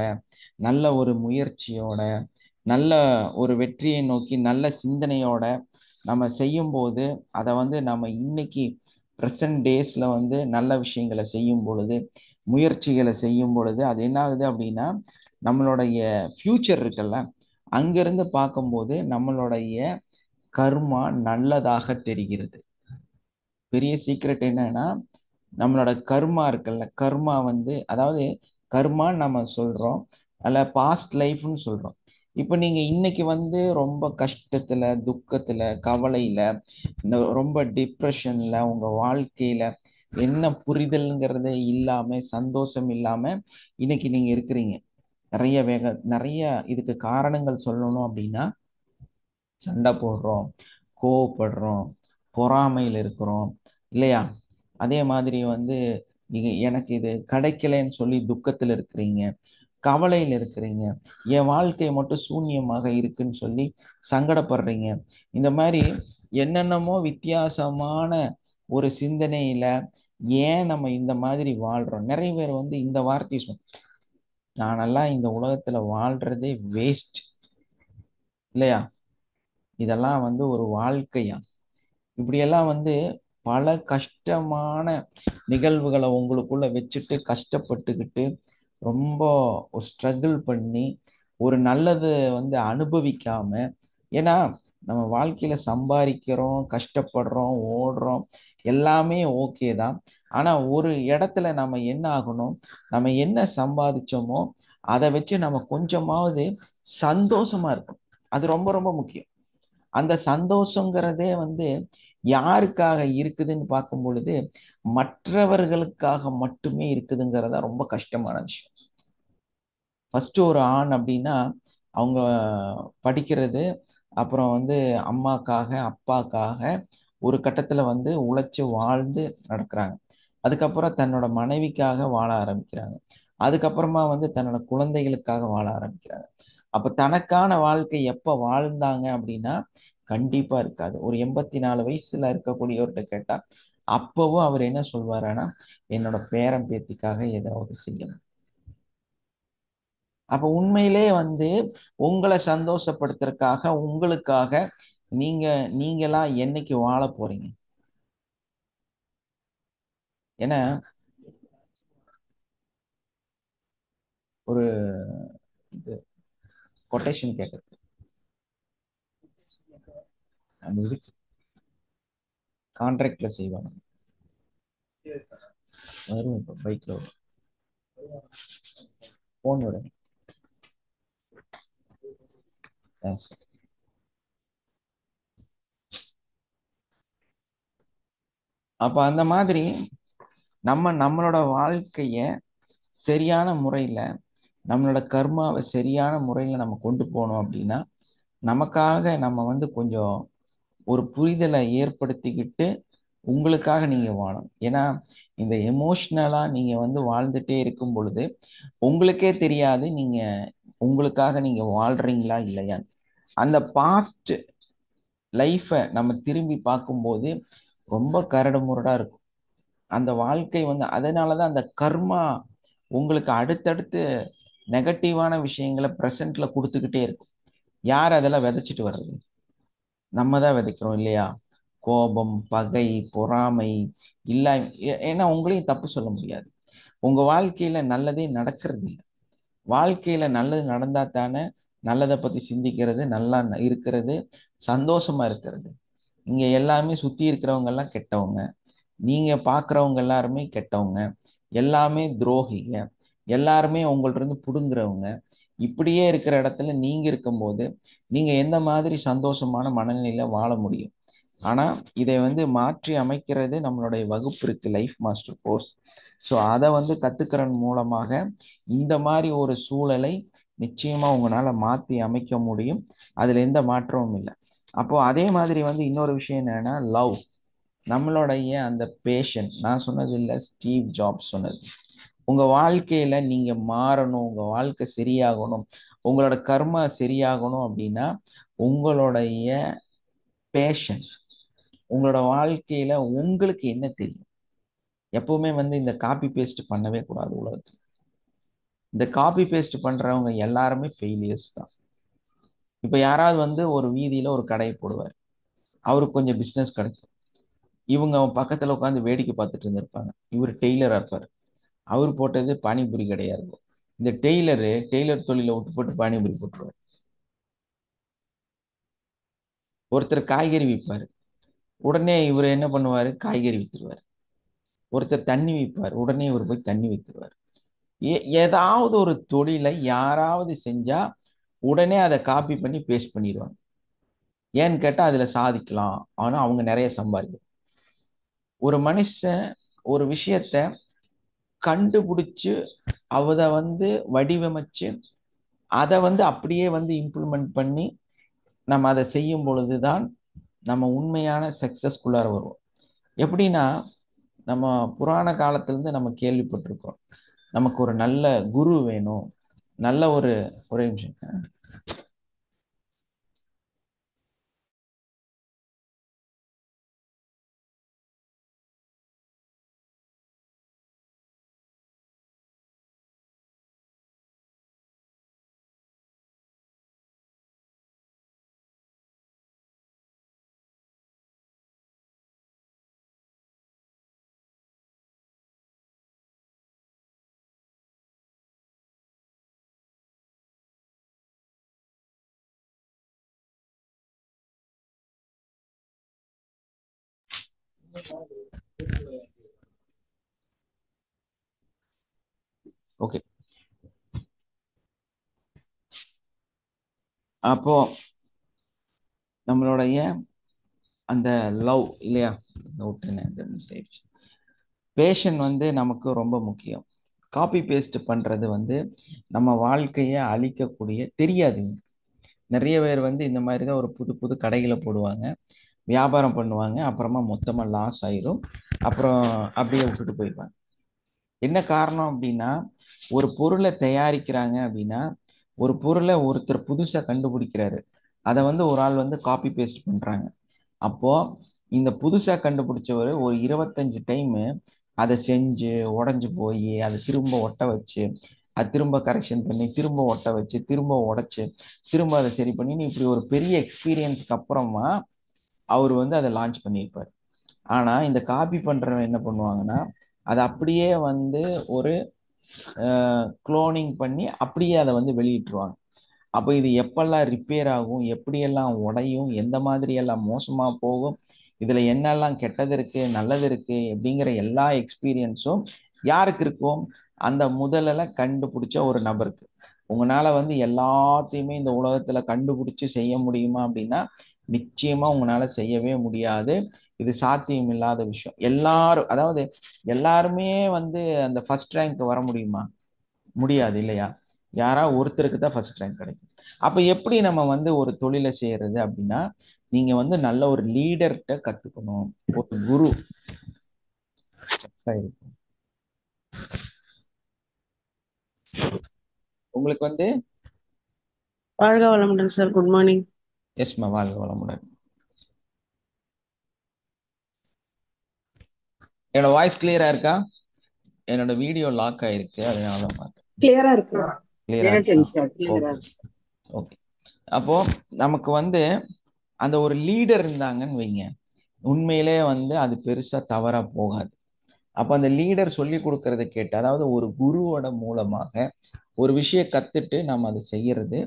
நல்ல ஒரு முயற்சியோட, நல்ல ஒரு வெற்றியை நோக்கி நல்ல சிந்தனையோட நம்ம செய்யும்போது, அதை வந்து நம்ம இன்னைக்கு ப்ரெசன்ட் டேஸ்ல வந்து நல்ல விஷயங்களை செய்யும் பொழுது, முயற்சிகளை செய்யும் பொழுது, அது என்ன ஆகுது அப்படின்னா, நம்மளுடைய ஃபியூச்சர் இருக்குல்ல, அங்கிருந்து பார்க்கும்போது நம்மளுடைய கர்மா நல்லதாக தெரிகிறது. பெரிய சீக்ரெட் என்னன்னா, நம்மளோட கர்மா இருக்குல்ல, கர்மா வந்து, அதாவது கர்மா நம்ம சொல்றோம், அல்ல பாஸ்ட் லைஃப்னு சொல்றோம். இப்போ நீங்க இன்னைக்கு வந்து ரொம்ப கஷ்டத்துல, துக்கத்துல, கவலையில, ரொம்ப டிப்ரெஷன்ல, உங்க வாழ்க்கையில என்ன புரிதல்ங்கிறதே இல்லாம, சந்தோஷம் இல்லாம இன்னைக்கு நீங்க இருக்கிறீங்க. நிறைய இதுக்கு காரணங்கள் சொல்லணும் அப்படின்னா, சண்டை போடுறோம், கோவப்படுறோம், பொறாமையில் இருக்கிறோம், இல்லையா? அதே மாதிரி வந்து எனக்கு இது கிடைக்கலன்னு சொல்லி துக்கத்தில் இருக்கிறீங்க, கவலையில் இருக்கிறீங்க, என் வாழ்க்கை மட்டும் சூன்யமாக இருக்குன்னு சொல்லி சங்கடப்படுறீங்க. இந்த மாதிரி என்னென்னமோ வித்தியாசமான ஒரு சிந்தனையில ஏன் நம்ம இந்த மாதிரி வாழ்றோம்? நிறைய பேர் வந்து இந்த வார்த்தை நானெல்லாம் இந்த உலகத்துல வாழ்றதே வேஸ்ட், இல்லையா? இதெல்லாம் வந்து ஒரு வாழ்க்கையா? இப்படியெல்லாம் வந்து பல கஷ்டமான நிகழ்வுகளை உங்களுக்குள்ள வச்சுட்டு கஷ்டப்பட்டுக்கிட்டு ரொம்ப ஒரு ஸ்ட்ரகிள் பண்ணி ஒரு நல்லது வந்து அனுபவிக்காம, ஏன்னா நம்ம வாழ்க்கையில சம்பாதிக்கிறோம், கஷ்டப்படுறோம், ஓடுறோம், எல்லாமே ஓகே தான். ஆனா ஒரு இடத்துல நம்ம என்ன ஆகணும், நம்ம என்ன சம்பாதிச்சோமோ அதை வச்சு நம்ம கொஞ்சமாவது சந்தோஷமா இருக்கணும். அது ரொம்ப ரொம்ப முக்கியம். அந்த சந்தோஷங்கிறதே வந்து யாருக்காக இருக்குதுன்னு பார்க்கும் பொழுது மற்றவர்களுக்காக மட்டுமே இருக்குதுங்கிறதா ரொம்ப கஷ்டமான விஷயம். ஃபர்ஸ்ட் ஒரு ஆண் அப்படின்னா அவங்க படிக்கிறது, அப்புறம் வந்து அம்மாக்காக அப்பாக்காக ஒரு கட்டத்துல வந்து உழைச்சு வாழ்ந்து நடக்கிறாங்க. அதுக்கப்புறம் தன்னோட மனைவிக்காக வாழ ஆரம்பிக்கிறாங்க. அதுக்கப்புறமா வந்து தன்னோட குழந்தைகளுக்காக வாழ ஆரம்பிக்கிறாங்க. அப்ப தனக்கான வாழ்க்கை எப்ப வாழ்ந்தாங்க அப்படின்னா கண்டிப்பா இருக்காது. ஒரு 84 வயசுல இருக்கக்கூடியவர்கிட்ட கேட்டா அப்பவும் அவர் என்ன சொல்வாருன்னா, என்னோட பேரன் பேத்திக்காக ஏதாவது செய்யணும். அப்ப உண்மையிலே வந்து உங்களை சந்தோஷப்படுத்துறதுக்காக உங்களுக்காக நீங்க நீங்களா என்னைக்கு வாழ போறீங்க? ஏன்னா ஒரு இது கொட்டேஷன் கேட்கறது அந்த இது கான்ட்ராக்ட்ல செய்வாங்க. வரும் இப்போ பைக்ல வரும். போன் வரும். Yes. அப்ப அந்த மாதிரி நம்மளோட வாழ்க்கைய சரியான முறையில, நம்மளோட கர்மாவை சரியான முறையில நம்ம கொண்டு போனோம் அப்படின்னா நமக்காக நம்ம வந்து கொஞ்சம் ஒரு புரிதலை ஏற்படுத்திக்கிட்டு உங்களுக்காக நீங்க வாழணும். ஏன்னா இந்த எமோஷ்னலா நீங்க வந்து வாழ்ந்துட்டே இருக்கும் பொழுது உங்களுக்கே தெரியாது நீங்க உங்களுக்காக நீங்க வாழ்றீங்களா இல்லையா. அந்த பாஸ்ட் லைஃபை நம்ம திரும்பி பார்க்கும்போது ரொம்ப கரடுமுரடா இருக்கும் அந்த வாழ்க்கை வந்து. அதனாலதான் அந்த கர்மா உங்களுக்கு அடுத்தடுத்து நெகட்டிவான விஷயங்களை பிரசன்ட்ல கொடுத்துக்கிட்டே இருக்கும். யார் அதெல்லாம் விதைச்சிட்டு வர்றது? நம்ம தான் விதைக்கிறோம் இல்லையா? கோபம், பகை, பொறாமை இல்ல. ஏன்னா உங்களையும் தப்பு சொல்ல முடியாது. உங்க வாழ்க்கையில நல்லதே நடக்கிறது இல்லை. வாழ்க்கையில நல்லது நடந்தா தானே நல்லதை பத்தி சிந்திக்கிறது, நல்லா இருக்கிறது, சந்தோஷமா இருக்கிறது. இங்க எல்லாமே சுத்தி இருக்கிறவங்க எல்லாம் கெட்டவங்க, நீங்க பாக்குறவங்க எல்லாருமே கெட்டவங்க, எல்லாமே துரோகிங்க, எல்லாருமே உங்கள்ட்ட இருந்து புடுங்குறவங்க. இப்படியே இருக்கிற இடத்துல நீங்க இருக்கும்போது நீங்க எந்த மாதிரி சந்தோஷமான மனநிலையில வாழ முடியும்? ஆனா இதை வந்து மாற்றி அமைக்கிறது நம்மளுடைய வகுப்பு இருக்கு, லைஃப் மாஸ்டர் கோர்ஸ். ஸோ அதை வந்து கத்துக்கிறன் மூலமாக இந்த மாதிரி ஒரு சூழலை நிச்சயமா உங்களால மாத்தி அமைக்க முடியும். அதுல எந்த மாற்றமும் இல்லை. அப்போ அதே மாதிரி வந்து இன்னொரு விஷயம் என்னன்னா லவ். நம்மளுடைய அந்த பேஷன், நான் சொன்னது இல்லை, ஸ்டீவ் ஜாப்ஸ் சொன்னது. உங்க வாழ்க்கையில நீங்க மாறணும், உங்க வாழ்க்கை சரியாகணும், உங்களோட கர்மா சரியாகணும் அப்படின்னா உங்களுடைய பேஷன், உங்களோட வாழ்க்கையில உங்களுக்கு என்ன தெரியும்? எப்பவுமே வந்து இந்த காப்பி பேஸ்ட் பண்ணவே கூடாது உலகத்துல. இந்த காப்பி பேஸ்ட் பண்றவங்க எல்லாருமே ஃபெயிலியர்ஸ் தான். இப்ப யாராவது வந்து ஒரு வீதியில ஒரு கடையை போடுவார், அவருக்கு கொஞ்சம் பிசினஸ் கிடைக்கும். இவங்க பக்கத்துல உட்காந்து வேடிக்கை பார்த்துட்டு இருந்திருப்பாங்க. இவர் டெய்லரா இருப்பார், அவர் போட்டது பானிபூரி கடையா இருக்கும். இந்த டெய்லர் தொழிலை விட்டு போட்டு பானிபூரி போட்டுருவார். ஒருத்தர் காய்கறி விற்பாரு, உடனே இவர் என்ன பண்ணுவாரு, காய்கறி வித்துருவார். ஒருத்தர் தண்ணி விற்பார், உடனே இவர் போய் தண்ணி வித்துருவார். ஏதாவது ஒரு தொழிலை யாராவது செஞ்சா உடனே அதை காப்பி பண்ணி பேஸ்ட் பண்ணிடுவாங்க. ஏன்னு கேட்டா அதுல சாதிக்கலாம், ஆனா அவங்க நிறைய சம்பாதிக்கும். ஒரு மனுஷன் ஒரு விஷயத்த கண்டுபிடிச்சு அதை வந்து வடிவமைச்சு அதை வந்து அப்படியே வந்து இம்ப்ளிமெண்ட் பண்ணி நம்ம அதை செய்யும் பொழுதுதான் நம்ம உண்மையான சக்சஸ்குள்ளார வருவோம். எப்படின்னா நம்ம புராண காலத்துல இருந்து நம்ம கேள்விப்பட்டிருக்கோம், நமக்கு ஒரு நல்ல குரு வேணும், நல்ல ஒரு ஒரே நிமிஷம். ஓகே. அப்போ நம்மளுடைய அந்த லவ் இல்லையா, பேஷன் வந்து நமக்கு ரொம்ப முக்கியம். காப்பி பேஸ்ட் பண்றது வந்து நம்ம வாழ்க்கையை அழிக்கக்கூடிய தெரியாதுங்க. நிறைய பேர் வந்து இந்த மாதிரி தான் ஒரு புது புது கடைகளை போடுவாங்க, வியாபாரம் பண்ணுவாங்க, அப்புறமா மொத்தமா லாஸ் ஆயிரும், அப்புறம் அப்படியே விட்டுட்டு போயிடுவாங்க. என்ன காரணம் அப்படின்னா, ஒரு பொருளை தயாரிக்கிறாங்க அப்படின்னா, ஒரு பொருளை ஒருத்தர் புதுசா கண்டுபிடிக்கிறாரு, அதை வந்து ஒரு ஆள் வந்து காப்பி பேஸ்ட் பண்றாங்க. அப்போ இந்த புதுசா கண்டுபிடிச்சவர் ஒரு 25 டைம் அதை செஞ்சு உடைஞ்சு போய் அதை திரும்ப ஒட்ட வச்சு, அது திரும்ப கரெக்ஷன் பண்ணி திரும்ப ஒட்ட வச்சு திரும்ப உடைச்சு திரும்ப அதை சரி பண்ணி இப்படி ஒரு பெரிய எக்ஸ்பீரியன்ஸ்க்கு அப்புறமா அவர் வந்து அதை லான்ச் பண்ணியிருப்பார். ஆனா இந்த காப்பி பண்றவன் என்ன பண்ணுவாங்கன்னா, அதை அப்படியே வந்து ஒரு குளோனிங் பண்ணி அப்படியே அதை வந்து வெளியிட்டுருவாங்க. அப்போ இது எப்பெல்லாம் ரிப்பேர் ஆகும், எப்படியெல்லாம் உடையும், எந்த மாதிரி எல்லாம் மோசமா போகும், இதுல என்னெல்லாம் கெட்டது இருக்கு நல்லது இருக்கு அப்படிங்கிற எல்லா எக்ஸ்பீரியன்ஸும் யாருக்கு இருக்கும்? அந்த முதல்ல கண்டுபிடிச்ச ஒரு நபருக்கு. உங்களால வந்து எல்லாத்தையுமே இந்த உலகத்துல கண்டுபிடிச்சு செய்ய முடியுமா அப்படின்னா நிச்சயமா உங்களால செய்யவே முடியாது. இது சாத்தியம் இல்லாத விஷயம். எல்லாரும், அதாவது எல்லாருமே வந்து அந்த ஃபர்ஸ்ட் ரேங்க் வர முடியுமா? முடியாது இல்லையா? யாரா ஒருத்தருக்கு தான் ஃபர்ஸ்ட் ரேங்க் கிடைக்கும். அப்ப எப்படி நம்ம வந்து ஒரு தொழிலை செய்யறது அப்படின்னா, நீங்க வந்து நல்ல ஒரு லீடர்கிட்ட கத்துக்கணும், ஒரு குரு இருக்கும். உங்களுக்கு வந்து வாழ்க வளமுடன் சார். Good morning. எஸ்மா, வாழ்க வளமுடன். என்னோட வாய்ஸ் கிளியரா இருக்கா? என்னோட வீடியோ லாக் ஆயிருக்கு, அதனால தான் பார்த்தேன். கிளியரா இருக்கு. கிளியரா இருக்கா? ஓகே. அப்போ நமக்கு வந்து அந்த ஒரு லீடர் இருந்தாங்கன்னு வைங்க, உண்மையிலே வந்து அது பெருசா தவறா போகாது. அப்ப அந்த லீடர் சொல்லி கொடுக்கறத கேட்டு, அதாவது ஒரு குருவோட மூலமாக ஒரு விஷயம் கத்துட்டு நம்ம அதை செய்யறது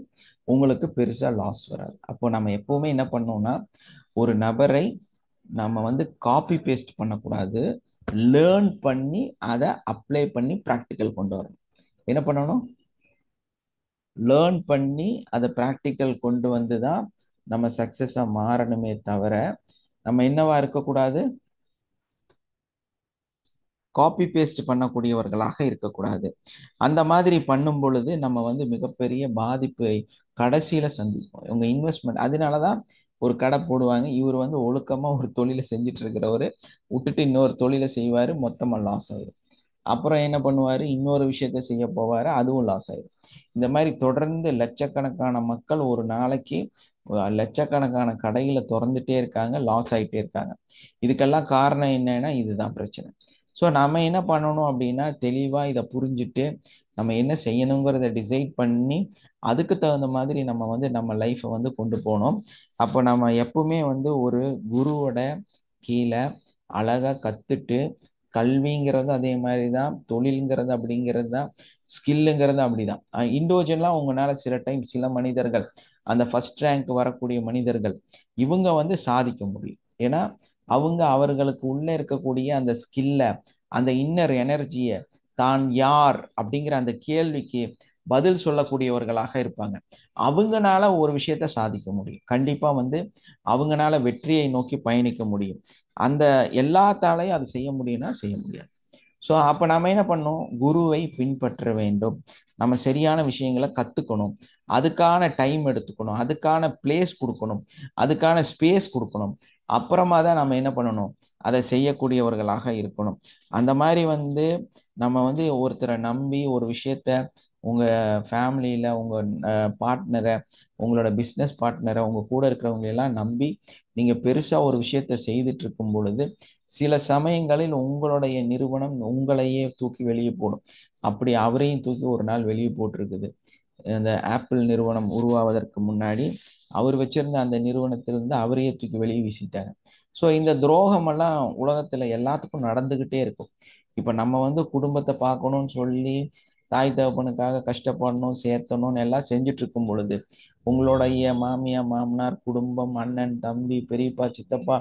உங்களுக்கு பெருசா லாஸ் வராது. அப்போ நம்ம எப்பவுமே என்ன பண்ணோம்னா, ஒரு நபரை நம்ம வந்து காப்பி பேஸ்ட் பண்ணக்கூடாது, லேர்ன் பண்ணி அதை அப்ளை பண்ணி ப்ராக்டிக்கல் கொண்டு வரணும். என்ன பண்ணணும்? லேர்ன் பண்ணி அதை ப்ராக்டிக்கல் கொண்டு வந்து தான் நம்ம சக்சஸா மாறணுமே தவிர நம்ம என்னவா இருக்கக்கூடாது? காப்பி பேஸ்ட் பண்ணக்கூடியவர்களாக இருக்கக்கூடாது. அந்த மாதிரி பண்ணும் பொழுது நம்ம வந்து மிகப்பெரிய பாதிப்பை கடைசியில சந்திப்போம். உங்க இன்வெஸ்ட்மெண்ட், அதனாலதான் ஒரு கடை போடுவாங்க, இவர் வந்து ஒழுக்கமா ஒரு தொழிலை செஞ்சுட்டு இருக்கிறவரு விட்டுட்டு இன்னொரு தொழிலை செய்வாரு, மொத்தமா லாஸ் ஆயிரும். அப்புறம் என்ன பண்ணுவாரு, இன்னொரு விஷயத்த செய்ய போவாரு, அதுவும் லாஸ் ஆயிரும். இந்த மாதிரி தொடர்ந்து லட்சக்கணக்கான மக்கள் ஒரு நாளைக்கு லட்சக்கணக்கான கடைகளை திறந்துட்டே இருக்காங்க, லாஸ் ஆயிட்டே இருக்காங்க. இதுக்கெல்லாம் காரணம் என்னன்னா இதுதான் பிரச்சனை. ஸோ நம்ம என்ன பண்ணணும் அப்படின்னா, தெளிவா இதை புரிஞ்சுட்டு நம்ம என்ன செய்யணுங்கிறத டிசைட் பண்ணி அதுக்கு தகுந்த மாதிரி நம்ம வந்து நம்ம லைஃப்பை வந்து கொண்டு போகணும். அப்போ நம்ம எப்பவுமே வந்து ஒரு குருவோட கீழே அழகா கத்துட்டு, கல்விங்கிறது அதே மாதிரி தான், தொழில்ங்கிறது அப்படிங்கிறது தான், ஸ்கில்லுங்கிறது அப்படிதான். இண்டிவிஜுவலாக உங்களால சில டைம் சில மனிதர்கள், அந்த ஃபர்ஸ்ட் ரேங்க் வரக்கூடிய மனிதர்கள், இவங்க வந்து சாதிக்க முடியும். ஏன்னா அவங்க அவர்களுக்கு உள்ள இருக்கக்கூடிய அந்த ஸ்கில்ல, அந்த இன்னர் எனர்ஜியை, தான் யார் அப்படிங்கிற அந்த கேள்விக்கு பதில் சொல்லக்கூடியவர்களாக இருப்பாங்க. அவங்கனால ஒரு விஷயத்த சாதிக்க முடியும். கண்டிப்பா வந்து அவங்கனால வெற்றியை நோக்கி பயணிக்க முடியும். அந்த எல்லாத்தாலையும் அது செய்ய முடியும்னா செய்ய முடியாது. ஸோ அப்போ நம்ம என்ன பண்ணணும்? குருவை பின்பற்ற வேண்டும். நம்ம சரியான விஷயங்களை கத்துக்கணும், அதுக்கான டைம் எடுத்துக்கணும், அதுக்கான பிளேஸ் கொடுக்கணும், அதுக்கான ஸ்பேஸ் கொடுக்கணும். அப்புறமா தான் நம்ம என்ன பண்ணணும்? அதை செய்யக்கூடியவர்களாக இருக்கணும். அந்த மாதிரி வந்து நம்ம வந்து ஒருத்தரை நம்பி ஒரு விஷயத்த, உங்க ஃபேமிலியில உங்க பார்ட்னரை, உங்களோட பிஸ்னஸ் பார்ட்னரை, உங்க கூட இருக்கிறவங்க எல்லாம் நம்பி நீங்க பெருசா ஒரு விஷயத்த செய்துட்டு இருக்கும் பொழுது சில சமயங்களில் உங்களுடைய நிறுவனம் உங்களையே தூக்கி வெளியே போடும். அப்படி அவரையும் தூக்கி ஒரு நாள் வெளியே போட்டிருக்குது. இந்த ஆப்பிள் நிறுவனம் உருவாவதற்கு முன்னாடி அவர் வச்சிருந்த அந்த நிறுவனத்திலிருந்து அவரையே தூக்கி வெளியே வீசிட்டாங்க. ஸோ இந்த துரோகம் எல்லாம் உலகத்துல எல்லாத்துக்கும் நடந்துகிட்டே இருக்கும். இப்ப நம்ம வந்து குடும்பத்தை பார்க்கணும்னு சொல்லி தாய் தகப்பனுக்காக கஷ்டப்படணும், சேர்த்தணும்னு எல்லாம் செஞ்சுட்டு இருக்கும் பொழுது உங்களுடைய மாமியார் மாமனார் குடும்பம், அண்ணன் தம்பி பெரியப்பா சித்தப்பா,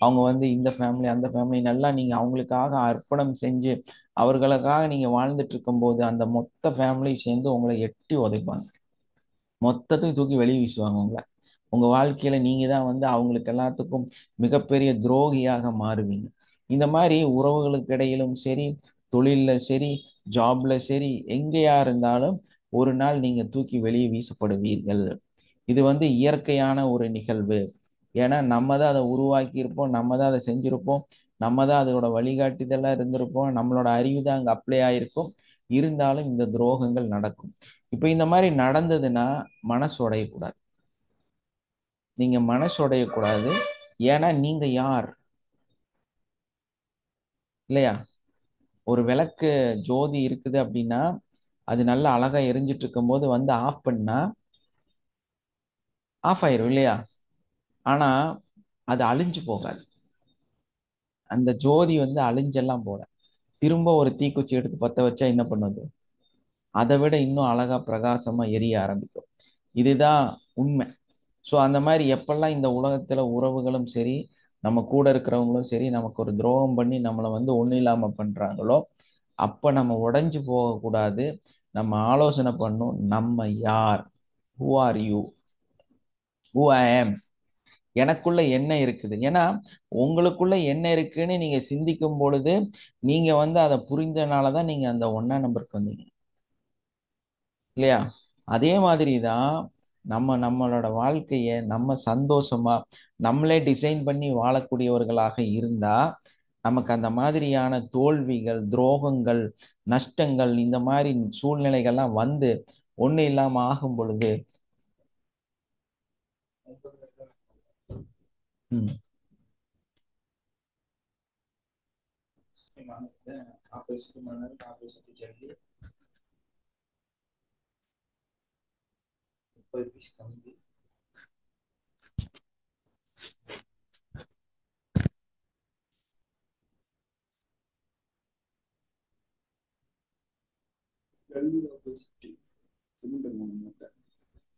அவங்க வந்து இந்த ஃபேமிலி அந்த ஃபேமிலி நல்லா நீங்க அவங்களுக்காக அர்ப்பணம் செஞ்சு அவர்களுக்காக நீங்க வாழ்ந்துட்டு இருக்கும்போது அந்த மொத்த ஃபேமிலி சேர்ந்து உங்களை எட்டி உதைப்பாங்க. மொத்தத்தையும் தூக்கி வெளியே வீசுவாங்க உங்களை. உங்க வாழ்க்கையில நீங்க தான் வந்து அவங்களுக்கு எல்லாத்துக்கும் மிகப்பெரிய துரோகியாக மாறுவீங்க. இந்த மாதிரி உறவுகளுக்கு இடையிலும் சரி, தொழில்ல சரி, ஜாப்ல சரி, எங்கேயா இருந்தாலும் ஒரு நாள் நீங்க தூக்கி வெளியே வீசப்படுவீர்கள். இது வந்து இயற்கையான ஒரு நிகழ்வு. ஏன்னா நம்ம தான் அதை உருவாக்கி இருப்போம், நம்ம தான் அதை செஞ்சிருப்போம், நம்ம தான் அதோட வழிகாட்டுதலா இருந்திருப்போம், நம்மளோட அறிவு தான் அங்க அப்ளை ஆயிருக்கும். இருந்தாலும் இந்த துரோகங்கள் நடக்கும். இப்ப இந்த மாதிரி நடந்ததுன்னா மனசு உடையக்கூடாது. நீங்க மனசு உடையக்கூடாது. ஏன்னா நீங்க யார் இல்லையா? ஒரு விளக்கு ஜோதி இருக்குது அப்படின்னா அது நல்லா அழகா எரிஞ்சிட்டு இருக்கும் போது வந்து ஆஃப் பண்ணா ஆஃப் ஆயிரும் இல்லையா? ஆனா அது அழிஞ்சு போகாது. அந்த ஜோதி வந்து அழிஞ்செல்லாம் போல திரும்ப ஒரு தீக்குச்சி எடுத்து பத்த வச்சா என்ன பண்ணுது? அதை விட இன்னும் அழகா பிரகாசமா எரிய ஆரம்பிக்கும். இதுதான் உண்மை. ஸோ அந்த மாதிரி எப்பெல்லாம் இந்த உலகத்துல உறவுகளும் சரி, நம்ம கூட இருக்கிறவங்களும் சரி, நமக்கு ஒரு துரோகம் பண்ணி நம்மளை வந்து ஒன்றும் இல்லாம பண்றாங்களோ அப்ப நம்ம உடைஞ்சு போகக்கூடாது. நம்ம ஆலோசனை பண்ணும், நம்ம யார், who are you, who I ஆம், எனக்குள்ள என்ன இருக்குது. ஏன்னா உங்களுக்குள்ள என்ன இருக்குன்னு நீங்க சிந்திக்கும் பொழுது நீங்க வந்து அதை புரிஞ்சனாலதான் நீங்க அந்த 1ஆம் நம்பருக்கு வந்தீங்க இல்லையா? அதே மாதிரிதான் நம்மளோட வாழ்க்கைய நம்ம சந்தோஷமா நம்மளே டிசைன் பண்ணி வாழக்கூடியவர்களாக இருந்தா நமக்கு அந்த மாதிரியான தோல்விகள், துரோகங்கள், நஷ்டங்கள், இந்த மாதிரி சூழ்நிலைகள்லாம் வந்து ஒண்ணு இல்லாம ஆகும் பொழுது ம்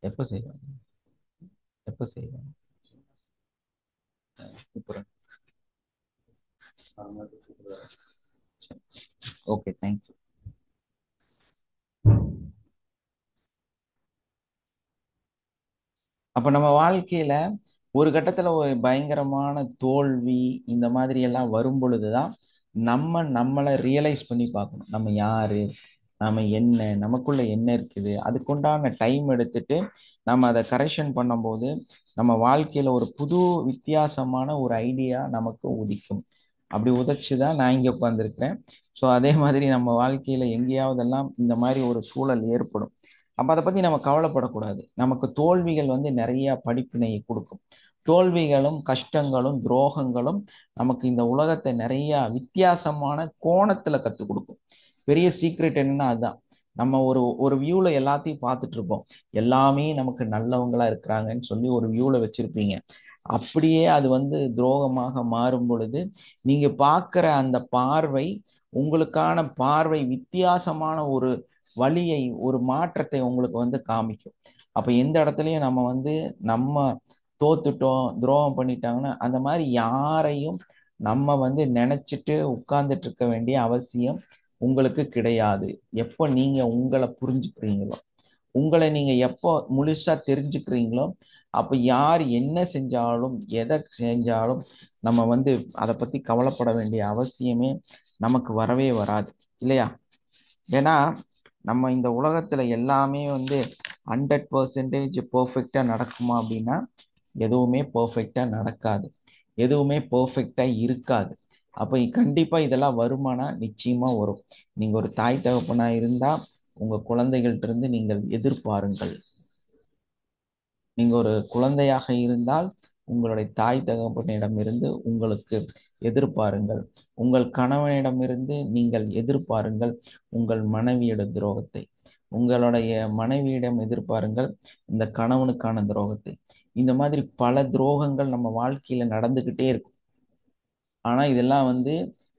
எப்ப செய்வாங்க? எப்ப செய்வாங்க? Okay, thank you. அப்ப நம்ம வாழ்க்கையில ஒரு கட்டத்துல ஒரு பயங்கரமான தோல்வி இந்த மாதிரி எல்லாம் வரும் பொழுதுதான் நம்மளை ரியலைஸ் பண்ணி பார்க்கணும். நம்ம யாரு, நம்ம என்ன, நமக்குள்ள என்ன இருக்குது. அதுக்குண்டான டைம் எடுத்துட்டு நம்ம அதை கரெக்ஷன் பண்ணும்போது நம்ம வாழ்க்கையில ஒரு புது வித்தியாசமான ஒரு ஐடியா நமக்கு உதிக்கும். அப்படி உதைச்சுதான் நான் இங்க உட்கார்ந்துருக்கிறேன். ஸோ அதே மாதிரி நம்ம வாழ்க்கையில எங்கேயாவதெல்லாம் இந்த மாதிரி ஒரு சூழல் ஏற்படும். அப்ப அதை பத்தி நம்ம கவலைப்படக்கூடாது. நமக்கு தோல்விகள் வந்து நிறைய படிப்பினையை கொடுக்கும். தோல்விகளும் கஷ்டங்களும் துரோகங்களும் நமக்கு இந்த உலகத்தை நிறைய வித்தியாசமான கோணத்துல கற்றுக் கொடுக்கும். பெரிய சீக்ரெட் என்னன்னா அதுதான். நம்ம ஒரு ஒரு வியூல எல்லாத்தையும் பார்த்துட்டு இருப்போம். எல்லாமே நமக்கு நல்லவங்களா இருக்கிறாங்கன்னு சொல்லி ஒரு வியூல வச்சிருப்பீங்க. அப்படியே அது வந்து துரோகமாக மாறும் பொழுது நீங்க பார்க்கிற அந்த பார்வை, உங்களுக்கான பார்வை வித்தியாசமான ஒரு வழியை, ஒரு மாற்றத்தை உங்களுக்கு வந்து காமிக்கும். அப்ப எந்த இடத்துலயும் நம்ம வந்து நம்ம தோத்துட்டோம், துரோகம் பண்ணிட்டாங்கன்னா அந்த மாதிரி யாரையும் நம்ம வந்து நினைச்சிட்டு உட்கார்ந்துட்டு இருக்க வேண்டிய அவசியம் உங்களுக்கு கிடையாது. எப்போ நீங்க உங்களை புரிஞ்சுக்கிறீங்களோ, உங்களை நீங்க எப்போ முழுசா தெரிஞ்சுக்கிறீங்களோ அப்ப யார் என்ன செஞ்சாலும் எதை செஞ்சாலும் நம்ம வந்து அதை பத்தி கவலைப்பட வேண்டிய அவசியமே நமக்கு வரவே வராது இல்லையா? ஏன்னா நம்ம இந்த உலகத்துல எல்லாமே வந்து 100% பெர்ஃபெக்டா நடக்குமா அப்படின்னா எதுவுமே பெர்ஃபெக்டா நடக்காது, எதுவுமே பெர்ஃபெக்டா இருக்காது. அப்ப கண்டிப்பா இதெல்லாம் வருமானா நிச்சயமா வரும். நீங்க ஒரு தாய் தகப்பனா இருந்தா உங்க குழந்தைகள்ட்ட இருந்து நீங்கள் எதிர்பாருங்கள். நீங்க ஒரு குழந்தையாக இருந்தால் உங்களுடைய தாய் தகப்பனிடமிருந்து உங்களுக்கு எதிர்பாருங்கள். உங்கள் கணவனிடமிருந்து நீங்கள் எதிர்பாருங்கள் உங்கள் மனைவியோட துரோகத்தை. உங்களுடைய மனைவியிடம் எதிர்பாருங்கள் இந்த கணவனுக்கான துரோகத்தை. இந்த மாதிரி பல துரோகங்கள் நம்ம வாழ்க்கையில நடந்துகிட்டே இருக்கும். ஆனா இதெல்லாம் வந்து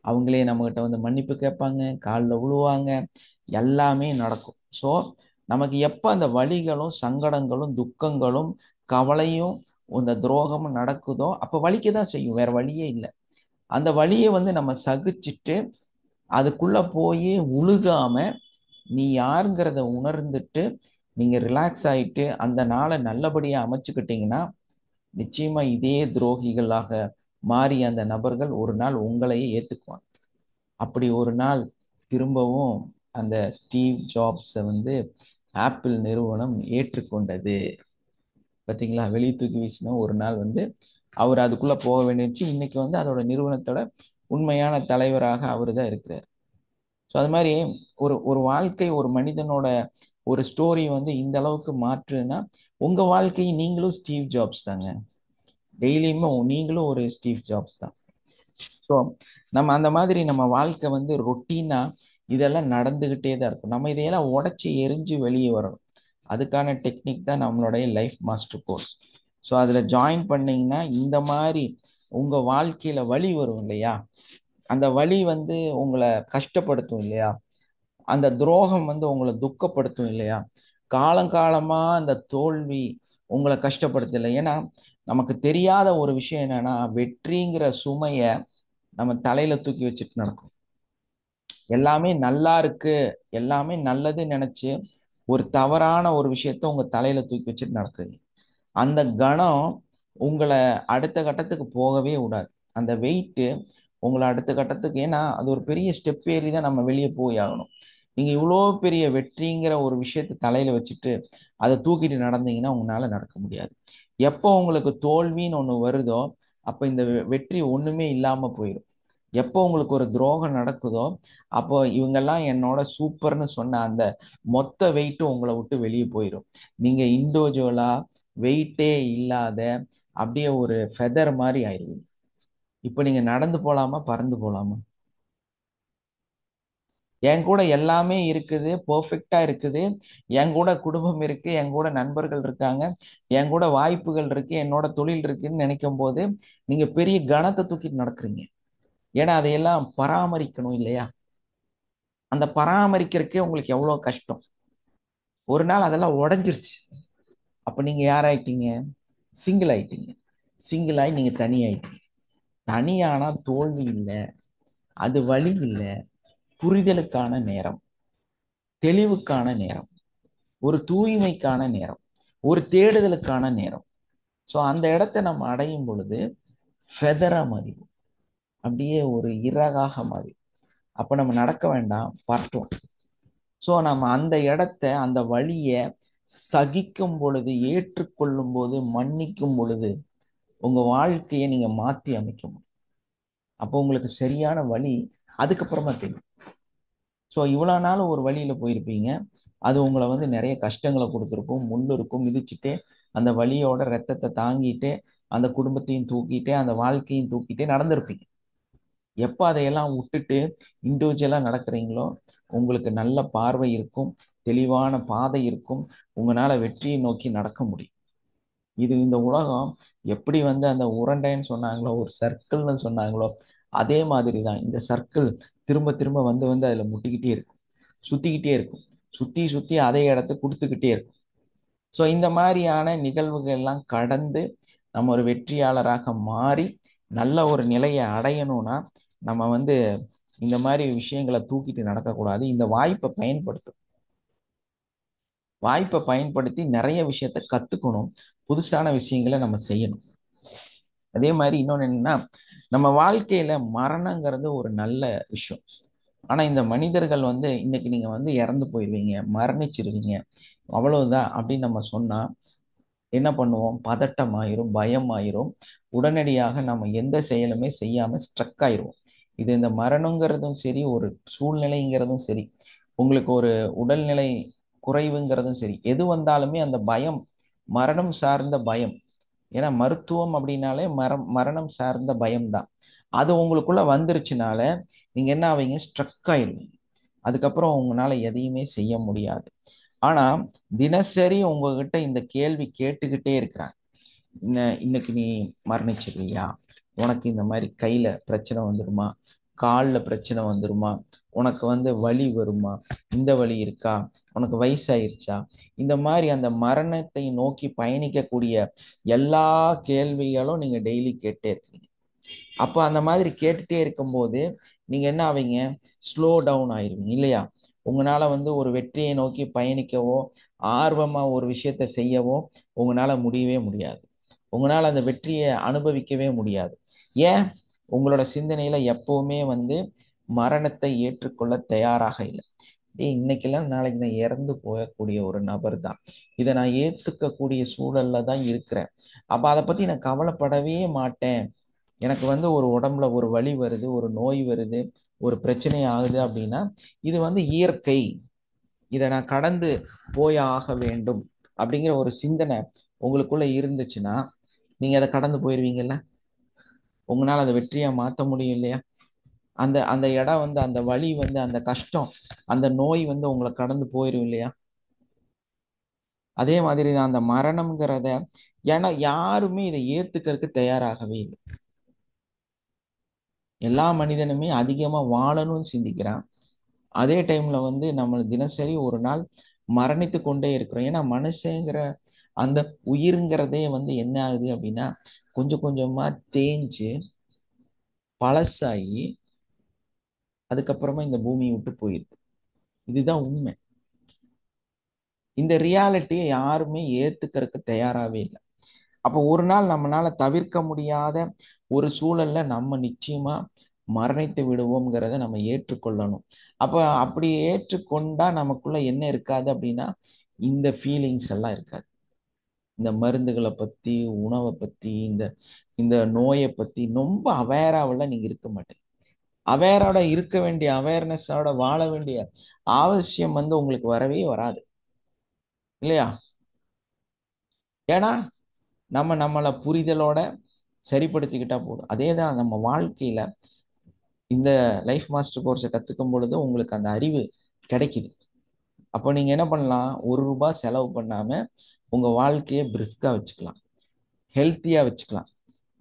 அவங்களே நம்மகிட்ட வந்து மன்னிப்பு கேட்பாங்க, காலில் விழுவாங்க, எல்லாமே நடக்கும். ஸோ நமக்கு எப்போ அந்த வலிகளும் சங்கடங்களும் துக்கங்களும் கவலையும் இந்த துரோகமும் நடக்குதோ அப்போ வலிக்க தான் செய்யும், வேற வழியே இல்லை. அந்த வலியை வந்து நம்ம சகிச்சுட்டு அதுக்குள்ள போய் உழுகாம நீ யாருங்கிறத உணர்ந்துட்டு நீங்க ரிலாக்ஸ் ஆயிட்டு அந்த நாளை நல்லபடியா அமைச்சுக்கிட்டீங்கன்னா நிச்சயமா இதே துரோகிகளாக மாறிய அந்த நபர்கள் ஒரு நாள் உங்களையே ஏத்துக்குவாங்க. அப்படி ஒரு நாள் திரும்பவும் அந்த ஸ்டீவ் ஜாப்ஸை வந்து ஆப்பிள் நிறுவனம் ஏற்றுக்கொண்டது. பார்த்தீங்களா, வெளியே தூக்கி வீசினா ஒரு நாள் வந்து அவர் அதுக்குள்ள போக வேண்டியச்சு. இன்னைக்கு வந்து அதோட நிறுவனத்தோட உண்மையான தலைவராக அவர் தான் இருக்கிறார். ஸோ அது மாதிரி ஒரு ஒரு வாழ்க்கை ஒரு மனிதனோட ஒரு ஸ்டோரி வந்து இந்த அளவுக்கு மாற்றுன்னா உங்க வாழ்க்கையை நீங்களும் ஸ்டீவ் ஜாப்ஸ் தாங்க. டெய்லியுமே நீங்களும் ஒரு ஸ்டீவ் ஜாப்ஸ் தான். ஸோ நம்ம அந்த மாதிரி நம்ம வாழ்க்கை வந்து ரொட்டீனா இதெல்லாம் நடந்துகிட்டே தான் இருக்கும். நம்ம இதையெல்லாம் உடச்சி எரிஞ்சு வெளியே வரணும். அதுக்கான டெக்னிக் தான் நம்மளுடைய லைஃப் மாஸ்டர் கோர்ஸ். ஸோ அதில் ஜாயின் பண்ணீங்கன்னா இந்த மாதிரி உங்கள் வாழ்க்கையில் வலி வரும் இல்லையா, அந்த வலி வந்து உங்களை கஷ்டப்படுத்தும் இல்லையா, அந்த துரோகம் வந்து உங்களை துக்கப்படுத்தும் இல்லையா, காலங்காலமாக அந்த தோல்வி உங்களை கஷ்டப்படுத்தலை. ஏன்னா நமக்கு தெரியாத ஒரு விஷயம் என்னன்னா வெற்றிங்கிற சுமையை நம்ம தலையில தூக்கி வச்சுட்டு நடக்கும். எல்லாமே நல்லா இருக்கு, எல்லாமே நல்லதுன்னு நினைச்சு ஒரு தவறான ஒரு விஷயத்த உங்க தலையில தூக்கி வச்சுட்டு நடக்குது. அந்த கணம் உங்களை அடுத்த கட்டத்துக்கு போகவே விடாது. அந்த வெயிட்டு உங்களை அடுத்த கட்டத்துக்கு, ஏன்னா அது ஒரு பெரிய ஸ்டெப் ஏறி தான் நம்ம வெளியே போய் ஆகணும். நீங்க இவ்வளோ பெரிய வெற்றிங்கிற ஒரு விஷயத்த தலையில வச்சுட்டு அதை தூக்கிட்டு நடந்தீங்கன்னா உங்களால நடக்க முடியாது. எப்போ உங்களுக்கு தோல்வின்னு ஒண்ணு வருதோ அப்ப இந்த வெற்றி ஒண்ணுமே இல்லாம போயிடும். எப்போ உங்களுக்கு ஒரு துரோகம் நடக்குதோ அப்போ இவங்கெல்லாம் என்னோட சூப்பர்னு சொன்ன அந்த மொத்த வெயிட்டும் உங்களை விட்டு வெளியே போயிடும். நீங்க இண்டிவிஜுவலா வெயிட்டே இல்லாத அப்படியே ஒரு ஃபெதர் மாதிரி ஆயிடுவீங்க. இப்போ நீங்க நடந்து போலாமா, பறந்து போலாமா? என் கூட எல்லாமே இருக்குது, பெர்ஃபெக்டா இருக்குது, என் கூட குடும்பம் இருக்கு, என் கூட நண்பர்கள் இருக்காங்க, என் கூட வாய்ப்புகள் இருக்கு, என்னோட தொழில் இருக்குன்னு நினைக்கும் போது நீங்க பெரிய கணத்தை தூக்கிட்டு நடக்கிறீங்க. ஏன்னா அதையெல்லாம் பராமரிக்கணும் இல்லையா? அந்த பராமரிக்கிறதுக்கே உங்களுக்கு எவ்வளவு கஷ்டம். ஒரு நாள் அதெல்லாம் உடஞ்சிருச்சு. அப்ப நீங்க யாராயிட்டீங்க? சிங்கிள் ஆயிட்டீங்க. சிங்கிள் ஆகி நீங்க தனி ஆயிட்டீங்க. தனியானா தோல்வி இல்லை, அது வழி இல்லை, புரிதலுக்கான நேரம், தெளிவுக்கான நேரம், ஒரு தூய்மைக்கான நேரம், ஒரு தேடுதலுக்கான நேரம். ஸோ அந்த இடத்த நம்ம அடையும் பொழுது ஃபெதரா மாறிடும், அப்படியே ஒரு இறகாக மாறி. அப்ப நம்ம நடக்க வேண்டாம், பறக்கலாம். ஸோ நம்ம அந்த இடத்த அந்த வழியை சகிக்கும் பொழுது, ஏற்றுக்கொள்ளும் போது, மன்னிக்கும் பொழுது உங்க வாழ்க்கையை நீங்க மாத்தி அமைக்க முடியும். அப்போ உங்களுக்கு சரியான வழி அதுக்கப்புறமா தெரியும். ஸோ இவ்வளோ நாள் ஒரு வழியில போயிருப்பீங்க, அது உங்களை வந்து நிறைய கஷ்டங்களை கொடுத்துருக்கும், முள்ளு இருக்கும், மிதிச்சுட்டே அந்த வலியோட ரத்தத்தை தாங்கிட்டு அந்த குடும்பத்தையும் தூக்கிட்டே அந்த வாழ்க்கையும் தூக்கிட்டே நடந்திருப்பீங்க. எப்போ அதையெல்லாம் விட்டுட்டு இண்டிவிஜுவலா நடக்கிறீங்களோ உங்களுக்கு நல்ல பார்வை இருக்கும், தெளிவான பாதை இருக்கும், உங்களால வெற்றியை நோக்கி நடக்க முடியும். இது இந்த உலகம் எப்படி வந்து அந்த உருண்டைன்னு சொன்னாங்களோ, ஒரு சர்க்கிள்னு சொன்னாங்களோ, அதே மாதிரி தான் இந்த சர்க்கிள் திரும்ப திரும்ப வந்து வந்து அதுல முட்டிக்கிட்டே இருக்கும், சுத்திக்கிட்டே இருக்கும், சுத்தி சுத்தி அதே இடத்த கொடுத்துக்கிட்டே இருக்கும். ஸோ இந்த மாதிரியான நிகழ்வுகள் எல்லாம் கடந்து நம்ம ஒரு வெற்றியாளராக மாறி நல்ல ஒரு நிலையை அடையணும்னா நம்ம வந்து இந்த மாதிரி விஷயங்களை தூக்கிட்டு நடக்கக்கூடாது. இந்த வாய்ப்பை பயன்படுத்தி நிறைய விஷயத்த கத்துக்கணும், புதுசான விஷயங்களை நம்ம செய்யணும். அதே மாதிரி இன்னொன்று என்னன்னா, நம்ம வாழ்க்கையில மரணங்கிறது ஒரு நல்ல விஷயம். ஆனா இந்த மனிதர்கள் வந்து இன்னைக்கு நீங்க வந்து இறந்து போயிடுவீங்க, மரணிச்சிருவீங்க, அவ்வளவுதான் அப்படின்னு நம்ம சொன்னா என்ன பண்ணுவோம்? பதட்டம் ஆயிரும், பயம் ஆயிரும், உடனடியாக நம்ம எந்த செயலுமே செய்யாம ஸ்ட்ரக் ஆயிரும். இது இந்த மரணங்கிறதும் சரி, ஒரு சூழ்நிலைங்கிறதும் சரி, உங்களுக்கு ஒரு உடல்நிலை குறைவுங்கிறதும் சரி, எது வந்தாலுமே அந்த பயம் மரணம் சார்ந்த பயம். ஏன்னா மருத்துவம் அப்படின்னாலே மரணம் சார்ந்த பயம்தான். அது உங்களுக்குள்ள வந்துருச்சுனால நீங்க என்ன ஆவீங்க? ஸ்ட்ரக் ஆயிருவீங்க. அதுக்கப்புறம் உங்களால எதையுமே செய்ய முடியாது. ஆனா தினசரி உங்ககிட்ட இந்த கேள்வி கேட்டுக்கிட்டே இருக்கிறாங்க. இன்னைக்கு நீ மரணிச்சிருவியா? உனக்கு இந்த மாதிரி கையில பிரச்சனை வந்துடுமா? காலில் பிரச்சனை வந்துருமா, உனக்கு வந்து வலி வருமா, இந்த வலி இருக்கா, உனக்கு வயசாயிருச்சா, இந்த மாதிரி அந்த மரணத்தை நோக்கி பயணிக்கக்கூடிய எல்லா கேள்விகளும் நீங்க டெய்லி கேட்டே இருக்கீங்க. அப்போ அந்த மாதிரி கேட்டுட்டே இருக்கும்போது நீங்க என்ன ஆவீங்க, ஸ்லோ டவுன் ஆயிருவீங்க இல்லையா? உங்களால வந்து ஒரு வெற்றியை நோக்கி பயணிக்கவோ ஆர்வமா ஒரு விஷயத்த செய்யவோ உங்களால முடியவே முடியாது. உங்களால அந்த வெற்றியை அனுபவிக்கவே முடியாது. ஏன்? உங்களோட சிந்தனையில எப்பவுமே வந்து மரணத்தை ஏற்றுக்கொள்ள தயாராக இல்லை. இன்னைக்கெல்லாம் நாளைக்கு நான் இறந்து போகக்கூடிய ஒரு நபர் தான், இதை நான் ஏத்துக்கக்கூடிய சூழல்ல தான் இருக்கிறேன். அப்ப அதை பத்தி நான் கவலைப்படவே மாட்டேன். எனக்கு வந்து ஒரு உடம்புல ஒரு வலி வருது, ஒரு நோய் வருது, ஒரு பிரச்சனை ஆகுது அப்படின்னா இது வந்து இயற்கை, இதை நான் கடந்து போய் ஆக வேண்டும் அப்படிங்கிற ஒரு சிந்தனை உங்களுக்குள்ள இருந்துச்சுன்னா நீங்க அதை கடந்து போயிருவீங்கல்ல. உங்களால அதை வெற்றியா மாற்ற முடியும் இல்லையா? அந்த அந்த இடம் வந்து அந்த வலி வந்து அந்த கஷ்டம் அந்த நோய் வந்து உங்களை கடந்து போயிரும் இல்லையா? அதே மாதிரி தான் அந்த மரணம்ங்கிறத, ஏன்னா யாருமே இதை ஏத்துக்கிறதுக்கு தயாராகவே இல்லை. எல்லா மனிதனுமே அதிகமா வாழணும்னு சிந்திக்கிறான். அதே டைம்ல வந்து நம்ம தினசரி ஒரு நாள் மரணித்து கொண்டே இருக்கிறோம். ஏன்னா மனுஷங்கிற அந்த உயிருங்கிறதே வந்து என்ன ஆகுது அப்படின்னா கொஞ்சம் கொஞ்சமா தேஞ்சு பழசாகி அதுக்கப்புறமா இந்த பூமியை விட்டு போயிருக்கு. இதுதான் உண்மை. இந்த ரியாலிட்டியை யாருமே ஏத்துக்கிறதுக்கு தயாராகவே இல்லை. அப்போ ஒரு நாள் நம்மளால தவிர்க்க முடியாத ஒரு சூழல்ல நம்ம நிச்சயமா மரணித்து விடுவோம்ங்கிறத நம்ம ஏற்றுக்கொள்ளணும். அப்ப அப்படி ஏற்றுக்கொண்டா நமக்குள்ள என்ன இருக்காது அப்படின்னா இந்த ஃபீலிங்ஸ் எல்லாம் இருக்காது. இந்த மருந்துகளை பத்தி, உணவை பத்தி, இந்த இந்த நோயை பத்தி ரொம்ப அவேராவில் நீங்க இருக்க மாட்டீங்க. அவேரோட இருக்க வேண்டிய, அவேர்னஸோட வாழ வேண்டிய அவசியம் வந்து உங்களுக்கு வரவே வராது இல்லையா? ஏன்னா நம்மளை புரிதலோட சரிப்படுத்திக்கிட்டா போதும். அதே தான் நம்ம வாழ்க்கையில இந்த லைஃப் மாஸ்டர் கோர்ஸை கத்துக்கும் பொழுது உங்களுக்கு அந்த அறிவு கிடைக்குது. அப்போ நீங்க என்ன பண்ணலாம், ₹1 செலவு பண்ணாம உங்க வாழ்க்கையை பிரிஸ்கா வச்சுக்கலாம், ஹெல்த்தியா வச்சுக்கலாம்.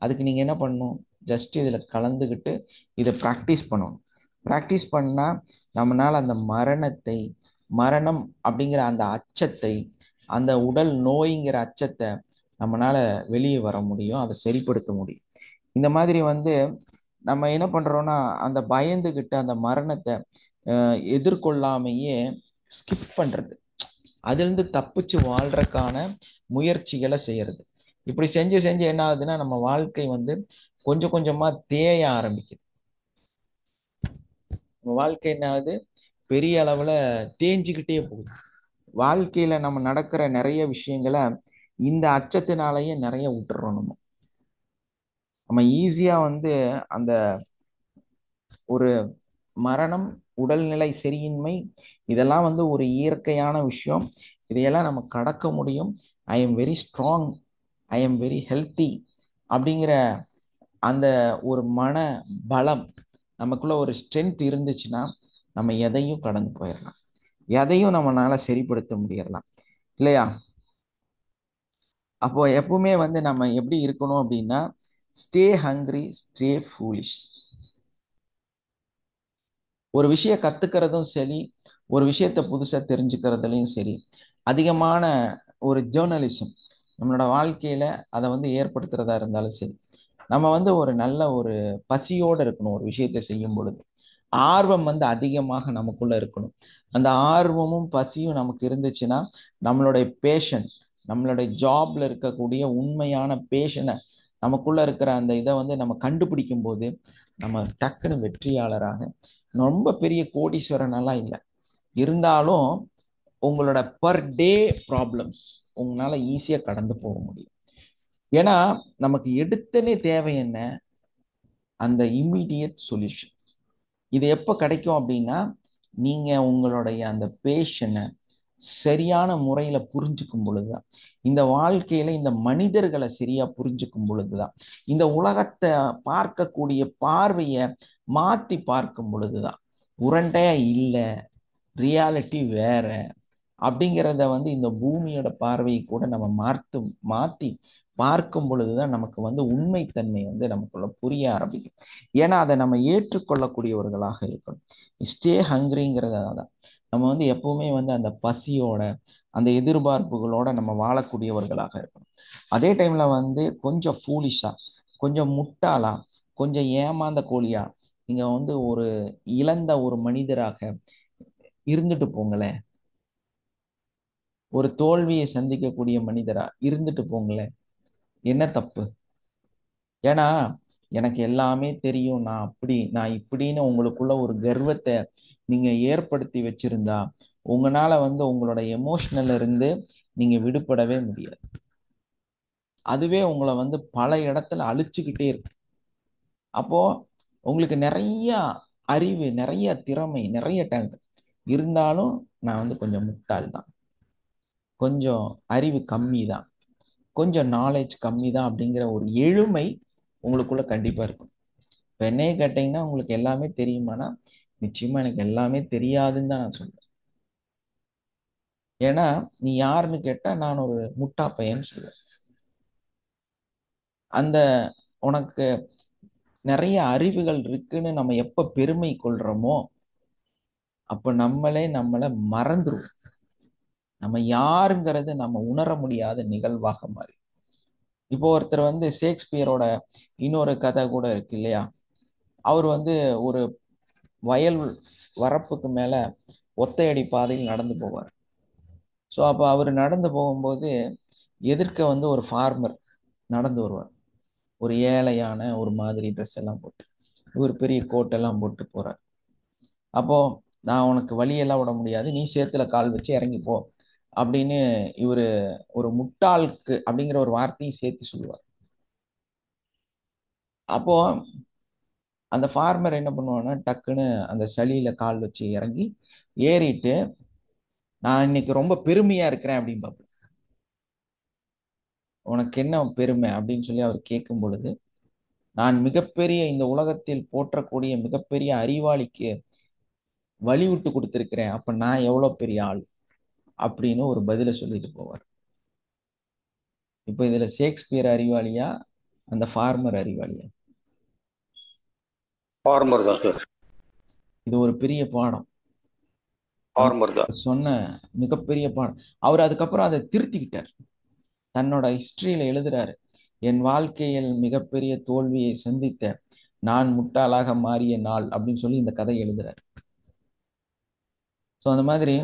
அதுக்கு நீங்க என்ன பண்ணணும், ஜஸ்ட் இதுல கலந்துக்கிட்டு இதை ப்ராக்டிஸ் பண்ணணும். ப்ராக்டிஸ் பண்ணா நம்மளால அந்த மரணம் அப்படிங்கிற அந்த அச்சத்தை, அந்த உடல் நோய்ங்கிற அச்சத்தை நம்மளால வெளியே வர முடியும், அதை சரிப்படுத்த முடியும். இந்த மாதிரி வந்து நம்ம என்ன பண்றோம்னா அந்த பயந்துகிட்டு அந்த மரணத்தை எதிர்கொள்ளாமையே ஸ்கிப் பண்றது, அதுல இருந்து தப்பிச்சு வாழ்றதுக்கான முயற்சிகளை செய்யறது. இப்படி செஞ்சு செஞ்சு என்ன ஆகுதுன்னா நம்ம வாழ்க்கை வந்து கொஞ்சம் கொஞ்சமா தேய ஆரம்பிக்குது. நம்ம வாழ்க்கை என்ன ஆகுது, பெரிய அளவுல தேஞ்சுக்கிட்டே போகுது. வாழ்க்கையில நம்ம நடக்கிற நிறைய விஷயங்களை இந்த அச்சத்தினாலேயே நிறைய விட்டுறோம். நம்ம ஈஸியா வந்து அந்த ஒரு மரணம், உடல்நிலை சரியின்மை, இதெல்லாம் வந்து ஒரு இயற்கையான விஷயம். இதையெல்லாம் நம்ம கடக்க முடியும். I am very strong, I am very healthy அப்படிங்கிற அந்த ஒரு மன பலம் நமக்குள்ள ஒரு ஸ்ட்ரென்த் இருந்துச்சுன்னா நம்ம எதையும் கடந்து போயிடலாம், எதையும் நம்மளால சரிப்படுத்த முடியலாம் இல்லையா? அப்போ எப்பவுமே வந்து நம்ம எப்படி இருக்கணும் அப்படின்னா ஸ்டே ஹங்கிரி, ஸ்டே ஃபூலிஷ். ஒரு விஷயம் கத்துக்கிறதும் சரி, ஒரு விஷயத்த புதுசா தெரிஞ்சுக்கிறதுலையும் சரி, அதிகமான ஒரு ஜேர்னலிசம் நம்மளோட வாழ்க்கையில அதை வந்து ஏற்படுத்துறதா இருந்தாலும் சரி, நம்ம வந்து ஒரு நல்ல ஒரு பசியோடு இருக்கணும். ஒரு விஷயத்தை செய்யும் பொழுது ஆர்வம் வந்து அதிகமாக நமக்குள்ள இருக்கணும். அந்த ஆர்வமும் பசியும் நமக்கு இருந்துச்சுன்னா நம்மளுடைய பேஷன், நம்மளுடைய ஜாப்ல இருக்கக்கூடிய உண்மையான பேஷனை, நமக்குள்ள இருக்கிற அந்த இதை வந்து நம்ம கண்டுபிடிக்கும் போது நம்ம டக்குன்னு வெற்றியாளராக, ரொம்ப பெரிய கோடீஸ்வரன் எல்லாம் இல்லை இருந்தாலும் உங்களோட பர் டே ப்ராப்ளம்ஸ் உங்களால ஈஸியா கடந்து போக முடியும். ஏன்னா நமக்கு எடுத்தனே தேவை என்ன, அந்த இம்மீடியட் சொல்யூஷன். இது எப்போ கிடைக்கும் அப்படின்னா நீங்க உங்களுடைய அந்த பேஷனை சரியான முறையில புரிஞ்சுக்கும் பொழுதுதான், இந்த வாழ்க்கையில இந்த மனிதர்களை சரியா புரிஞ்சுக்கும் பொழுதுதான், இந்த உலகத்தை பார்க்கக்கூடிய பார்வைய மாத்தி பார்க்கும் பொழுதுதான், உருண்டையா இல்லை ரியாலிட்டி வேற அப்படிங்கிறத வந்து இந்த பூமியோட பார்வையை கூட நம்ம மாத்தி பார்க்கும் பொழுதுதான் நமக்கு வந்து உண்மைத்தன்மை வந்து நமக்குள்ள புரிய ஆரம்பிக்கும். ஏன்னா அதை நம்ம ஏற்றுக்கொள்ளக்கூடியவர்களாக இருக்கணும். ஸ்டே ஹங்கிரிங்கிறத தான் நம்ம வந்து எப்பவுமே வந்து அந்த பசியோட அந்த எதிர்பார்ப்புகளோட நம்ம வாழக்கூடியவர்களாக இருக்கணும். அதே டைம்ல வந்து கொஞ்சம் ஃபூலிஷா, கொஞ்சம் முட்டாளா, கொஞ்சம் ஏமாந்த கோழியா நீங்க வந்து ஒரு இழந்த ஒரு மனிதராக இருந்துட்டு போங்களேன். ஒரு தோல்வியை சந்திக்கக்கூடிய மனிதரா இருந்துட்டு போங்களேன். என்ன தப்பு? ஏன்னா எனக்கு எல்லாமே தெரியும், நான் இப்படின்னு உங்களுக்குள்ள ஒரு கர்வத்தை நீங்க ஏற்படுத்தி வச்சிருந்தா உங்களால வந்து உங்களோட எமோஷனல் இருந்து நீங்க விடுபடவே முடியாது. அதுவே உங்களை வந்து பல இடத்துல அழிச்சுக்கிட்டே இருக்கு. அப்போ உங்களுக்கு நிறைய அறிவு, நிறைய திறமை, நிறைய டேலண்ட் இருந்தாலும் நான் வந்து கொஞ்சம் முட்டாள் தான், கொஞ்சம் அறிவு கம்மி தான், கொஞ்சம் நாலேஜ் கம்மி தான் அப்படிங்கிற ஒரு எழுமை உங்களுக்குள்ள கண்டிப்பா இருக்கும். இப்போ என்னையே கேட்டீங்கன்னா உங்களுக்கு எல்லாமே தெரியுமானா நிச்சயமா எனக்கு எல்லாமே தெரியாதுன்னு தான் நான் சொல்றேன். ஏன்னா நீ யாருன்னு கேட்டா நான் ஒரு முட்டா பையன்னு சொல்லுவேன். அந்த உனக்கு நிறைய அறிவுகள் இருக்குன்னு நம்ம எப்ப பெருமை கொள்றோமோ அப்ப நம்மளை மறந்துருவோம். நம்ம யாருங்கிறது நம்ம உணர முடியாத நிகழ்வாக மாறி. இப்போ ஒருத்தர் வந்து ஷேக்ஸ்பியரோட இன்னொரு கதை கூட இருக்கு இல்லையா? அவர் வந்து ஒரு வயல் வரப்புக்கு மேல ஒத்தையடி பாதையில் நடந்து போவார். ஸோ அப்போ அவர் நடந்து போகும்போது எதிர்க்க வந்து ஒரு ஃபார்மர் நடந்து வருவார். ஒரு ஏழையான ஒரு மாதிரி ட்ரெஸ் எல்லாம் போட்டு, ஒரு பெரிய கோட்டெல்லாம் போட்டு போறார். அப்போ நான் உனக்கு வழியெல்லாம் விட முடியாது, நீ சேத்துல கால் வச்சு இறங்கி போ அப்படின்னு இவரு ஒரு முட்டாளுக்கு அப்படிங்கிற ஒரு வார்த்தையும் சேர்த்து சொல்லுவார். அப்போ அந்த ஃபார்மர் என்ன பண்ணுவான்னா டக்குன்னு அந்த சளியில கால் வச்சு இறங்கி ஏறிட்டு நான் இன்னைக்கு ரொம்ப பெருமையா இருக்கிறேன் அப்படின்னு பார்ப்பேன். உனக்கு என்ன பெருமை அப்படின்னு சொல்லி அவர் கேட்கும் பொழுது, நான் மிகப்பெரிய இந்த உலகத்தில் போற்றக்கூடிய மிகப்பெரிய அறிவாளிக்கு வழி விட்டு கொடுத்திருக்கிறேன், அப்ப நான் எவ்வளவு பெரிய ஆள் அப்படின்னு ஒரு பதில சொல்லிட்டு போவார். இப்போ இதுல ஷேக்ஸ்பியர் அறிவாளியா அந்த ஃபார்மர் அறிவாளியா? ஃபார்மர் தான் சார். இது ஒரு பெரிய பாடம். ஃபார்மர் தான். சொன்ன மிகப்பெரிய பாடம். அவர் அதுக்கப்புறம் அதை திருத்திக்கிட்டார். தன்னோட ஹிஸ்டரியில எழுதுறாரு, என் வாழ்க்கையில் மிகப்பெரிய தோல்வியை சந்தித்த நான் முட்டாளாக மாறிய நாள் அப்படின்னு சொல்லி இந்த கதை எழுதுறாரு. ஸோ அந்த மாதிரி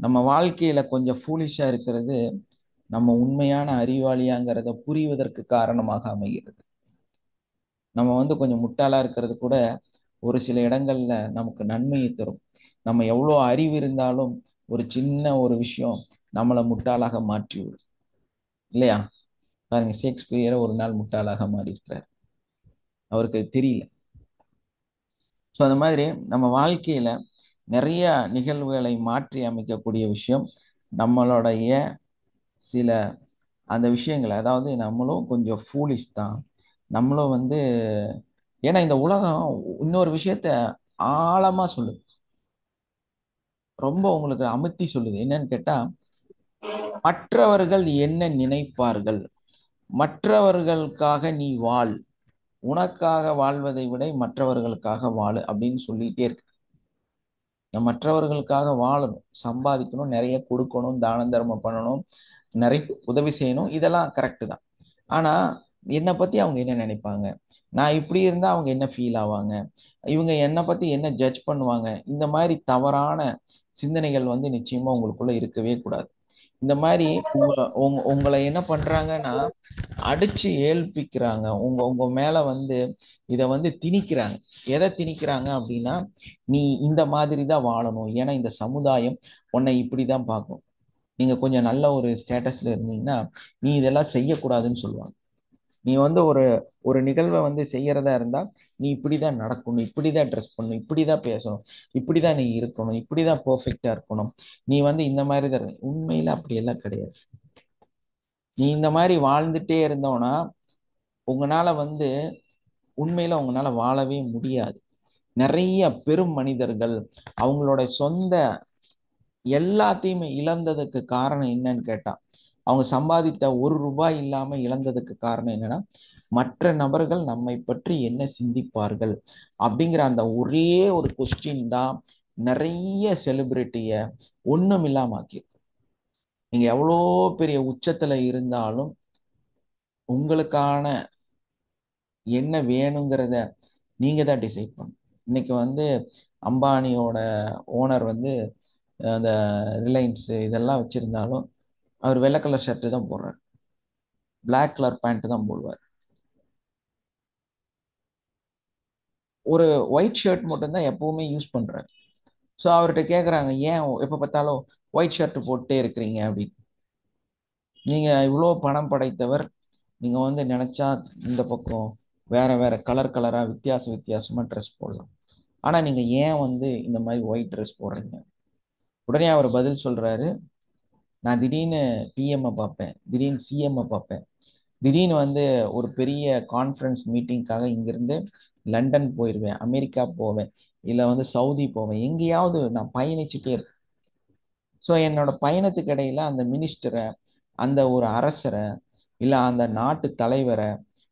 நம்ம வாழ்க்கையில கொஞ்சம் ஃபூலிஷா இருக்கிறது நம்ம உண்மையான அறிவாளியாங்கிறத புரிவதற்கு காரணமாக அமைகிறது. நம்ம வந்து கொஞ்சம் முட்டாளா இருக்கிறது கூட ஒரு சில இடங்கள்ல நமக்கு நன்மையை தரும். நம்ம எவ்வளோ அறிவு இருந்தாலும் ஒரு சின்ன ஒரு விஷயம் நம்மளை முட்டாளாக மாற்றி விடும் இல்லையா? பாருங்க, ஷேக்ஸ்பியரை ஒரு நாள் முட்டாளாக மாறி இருக்கிறார், அவருக்கு அது தெரியல. ஸோ அந்த மாதிரி நம்ம வாழ்க்கையில நிறைய நிகழ்வுகளை மாற்றி அமைக்கக்கூடிய விஷயம் நம்மளுடைய சில அந்த விஷயங்களை, அதாவது நம்மளும் கொஞ்சம் ஃபூலிஷ் தான், நம்மளும் வந்து ஏன்னா இந்த உலகம் இன்னொரு விஷயத்த ஆழமா சொல்லுது, ரொம்ப உங்களுக்கு அமுத்தி சொல்லுது. என்னன்னு கேட்டா, மற்றவர்கள் என்ன நினைப்பார்கள், மற்றவர்களுக்காக நீ வாழ், உனக்காக வாழ்வதை விட மற்றவர்களுக்காக வாழு அப்படின்னு சொல்லிட்டே இருக்கு. மற்றவர்களுக்காக வாழணும், சம்பாதிக்கணும், நிறைய கொடுக்கணும், தான தர்மம் பண்ணணும், நிறைய உதவி செய்யணும், இதெல்லாம் கரெக்டு தான். ஆனா என்னை பத்தி அவங்க என்ன நினைப்பாங்க, நான் இப்படி இருந்தா அவங்க என்ன ஃபீல் ஆவாங்க, இவங்க என்னை பத்தி என்ன ஜட்ஜ் பண்ணுவாங்க, இந்த மாதிரி தவறான சிந்தனைகள் வந்து நிச்சயமா உங்களுக்குள்ள இருக்கவே கூடாது. இந்த மாதிரி உங்களை என்ன பண்றாங்கன்னா அடிச்சு ஏல்பிக்கிறாங்க, உங்க உங்க மேல வந்து இத வந்து திணிக்கிறாங்க. எதை திணிக்கிறாங்க அப்படின்னா, நீ இந்த மாதிரி தான் வாழணும், ஏன்னா இந்த சமுதாயம் உன்னை இப்படிதான் பார்க்கும், நீங்க கொஞ்சம் நல்ல ஒரு ஸ்டேட்டஸ்ல இருந்தீங்கன்னா நீ இதெல்லாம் செய்யக்கூடாதுன்னு சொல்லுவாங்க. நீ வந்து ஒரு ஒரு நிகழ்வை வந்து செய்யறதா இருந்தா நீ இப்படிதான் நடக்கணும், இப்படிதான் ட்ரெஸ் பண்ணணும், இப்படிதான் பேசணும், இப்படிதான் நீ இருக்கணும், இப்படிதான் பெர்ஃபெக்டா இருக்கணும், நீ வந்து இந்த மாதிரி தான் உண்மையில அப்படியெல்லாம் கிடையாது. நீ இந்த மாதிரி வாழ்ந்துட்டே இருந்தோம்னா உங்களால வந்து உண்மையில உங்களால வாழவே முடியாது. நிறைய பெரும் மனிதர்கள் அவங்களோட சொந்த எல்லாத்தையுமே இழந்ததுக்கு காரணம் என்னன்னு கேட்டா அவங்க சம்பாதித்த ₹1 இல்லாம இழந்ததுக்கு காரணம் என்னன்னா, மற்ற நபர்கள் நம்மை பற்றி என்ன சிந்திப்பார்கள் அப்படிங்கிற அந்த ஒரே ஒரு கொஸ்டின் தான் நிறைய செலிபிரிட்டிய ஒண்ணும் இல்லாம ஆக்கியிருக்கு. நீங்க எவ்வளோ பெரிய உச்சத்துல இருந்தாலும் உங்களுக்கான என்ன வேணுங்கிறத நீங்க தான் டிசைட் பண்ணணும். இன்னைக்கு வந்து அம்பானியோட ஓனர் வந்து அந்த ரிலையன்ஸ் இதெல்லாம் வச்சிருந்தாலும் அவர் வெள்ளை கலர் ஷர்ட் தான் போடுறாரு, பிளாக் கலர் பேண்ட் தான் போடுவார். ஒரு ஒயிட் ஷர்ட் மட்டும்தான் எப்பவுமே யூஸ் பண்றாரு. ஸோ அவர்கிட்ட கேட்குறாங்க, ஏன் எப்போ பார்த்தாலும் ஒயிட் ஷர்ட் போட்டே இருக்கிறீங்க அப்படின்னு. நீங்க இவ்வளோ பணம் படைத்தவர், நீங்க வந்து நினைச்சா இந்த பக்கம் வேற வேற கலர் கலரா வித்தியாசமா ட்ரெஸ் போடலாம். ஆனா நீங்க ஏன் வந்து இந்த மாதிரி ஒயிட் ட்ரெஸ் போடுறீங்க? உடனே அவர் பதில் சொல்றாரு, நான் திடீர்னு பிஎம்ஐ பார்ப்பேன், திடீர்னு சிஎம்ஐ பார்ப்பேன், திடீர்னு வந்து ஒரு பெரிய கான்ஃபரன்ஸ் மீட்டிங்காக இங்கிருந்து லண்டன் போயிடுவேன், அமெரிக்கா போவேன், இல்லை வந்து சவுதி போவேன், எங்கேயாவது நான் பயணிச்சுட்டே இருக்கேன். ஸோ என்னோட பயணத்துக்கு இடையில அந்த மினிஸ்டரை, அந்த ஒரு அரசரை, இல்லை அந்த நாட்டு தலைவரை,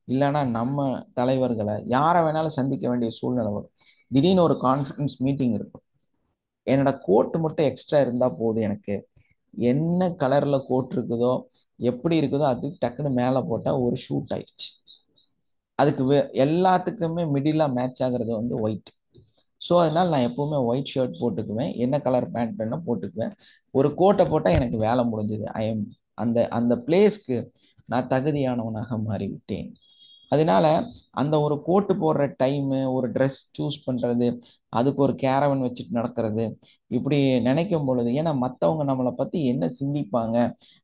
இல்லைன்னா நம்ம தலைவர்களை யாரை வேணாலும் சந்திக்க வேண்டிய சூழ்நிலை வரும். திடீர்னு ஒரு கான்ஃபரன்ஸ் மீட்டிங் இருக்கும், என்னோட கோட் மட்டும் எக்ஸ்ட்ரா இருந்தால் போதும், எனக்கு என்ன கலர்ல கோட் இருக்குதோ எப்படி இருக்குதோ அதுக்கு டக்குன்னு மேலே போட்டால் ஒரு ஷூட் ஆயிடுச்சு. அதுக்கு எல்லாத்துக்குமே மிடிலாக மேட்ச் ஆகுறது வந்து ஒயிட். ஸோ அதனால நான் எப்பவுமே ஒயிட் ஷர்ட் போட்டுக்குவேன், என்ன கலர் பேண்ட் வேணா போட்டுக்குவேன். ஒரு கோட்டை போட்டால் எனக்கு வேலை முடிஞ்சது. அந்த அந்த பிளேஸ்க்கு நான் தகுதியானவனாக மாறிவிட்டேன். அதனால அந்த ஒரு கோட்டு போடுற டைமு, ஒரு ட்ரெஸ் சூஸ் பண்றது, அதுக்கு ஒரு கேரவன் வச்சுட்டு நடக்கிறது, இப்படி நினைக்கும் பொழுது, ஏன்னா மற்றவங்க நம்மளை பத்தி என்ன சிந்திப்பாங்க,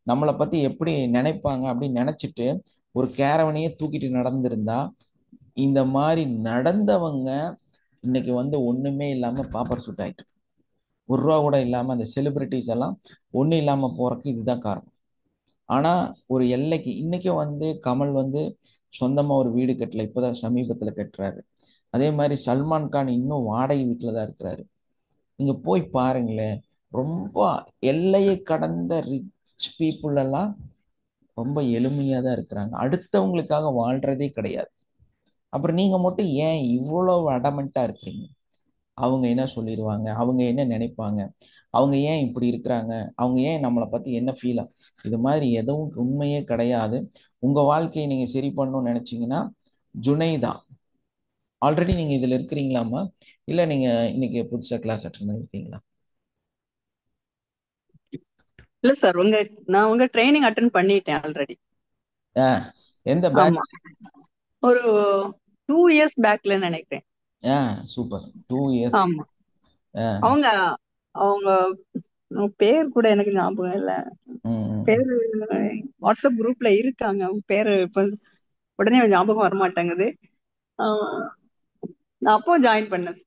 நம்மளை பத்தி எப்படி நினைப்பாங்க அப்படின்னு நினைச்சிட்டு ஒரு கேரவனையே தூக்கிட்டு நடந்திருந்தா, இந்த மாதிரி நடந்தவங்க இன்னைக்கு வந்து ஒண்ணுமே இல்லாம பாப்பர் சூட் ஆயிட்டு, ₹1 கூட இல்லாம அந்த செலிபிரிட்டிஸ் எல்லாம் ஒன்றும் இல்லாம போறதுக்கு இதுதான் காரணம். ஆனா ஒரு எல்லைக்கு இன்னைக்கும் வந்து கமல் வந்து சொந்தமா ஒரு வீடு கட்டல, இப்போதான் சமீபத்துல கட்டுறாரு. அதே மாதிரி சல்மான் கான் இன்னும் வாடகை வீட்டுல தான் இருக்கிறாரு. நீங்க போய் பாருங்களேன், ரொம்ப எல்லையை கடந்த ரிச் பீப்புள் எல்லாம் ரொம்ப எளிமையா தான் இருக்கிறாங்க, அடுத்தவங்களுக்காக வாழ்றதே கிடையாது. அப்புறம் நீங்க மட்டும் ஏன் இவ்வளவு அடமெண்டா இருக்கிறீங்க? அவங்க என்ன சொல்லிடுவாங்க, அவங்க என்ன நினைப்பாங்க, அவங்க ஏன் இப்படி இருக்கிறாங்க, அவங்க ஏன் நம்மளை பத்தி என்ன ஃபீலா, இது மாதிரி எதுவும் உண்மையே கிடையாது. உங்க வாழ்க்கையை நீங்க சரி பண்ணணும்னு நினைச்சீங்கன்னா ஜுனைதா, ஆல்ரெடி நீங்க இதுல இருக்கிறீங்களாமா, இல்ல நீங்க இன்னைக்கு புதுசா கிளாஸ் அட்டெண்ட் பண்ணிருக்கீங்களா? இல்ல சார், நான் உங்க ட்ரைனிங் அட்டென்ட் பண்ணிட்டேன் ஆல்ரெடி. எந்த ஆமா, பேட்ச்? ஒரு 2 இயர்ஸ் பேக்ல நினைக்கிறேன். Super, 2 years. ஆமா, அவங்க அவங்க பேர் கூட எனக்கு ஞாபகம் இல்ல. பேரு வாட்ஸ்அப் குரூப்ல இருக்காங்க, அவங்க பேரு இப்ப உடனே ஞாபகம் வர மாட்டேங்குது. நான் அப்போ ஜாயின் பண்ணேன்,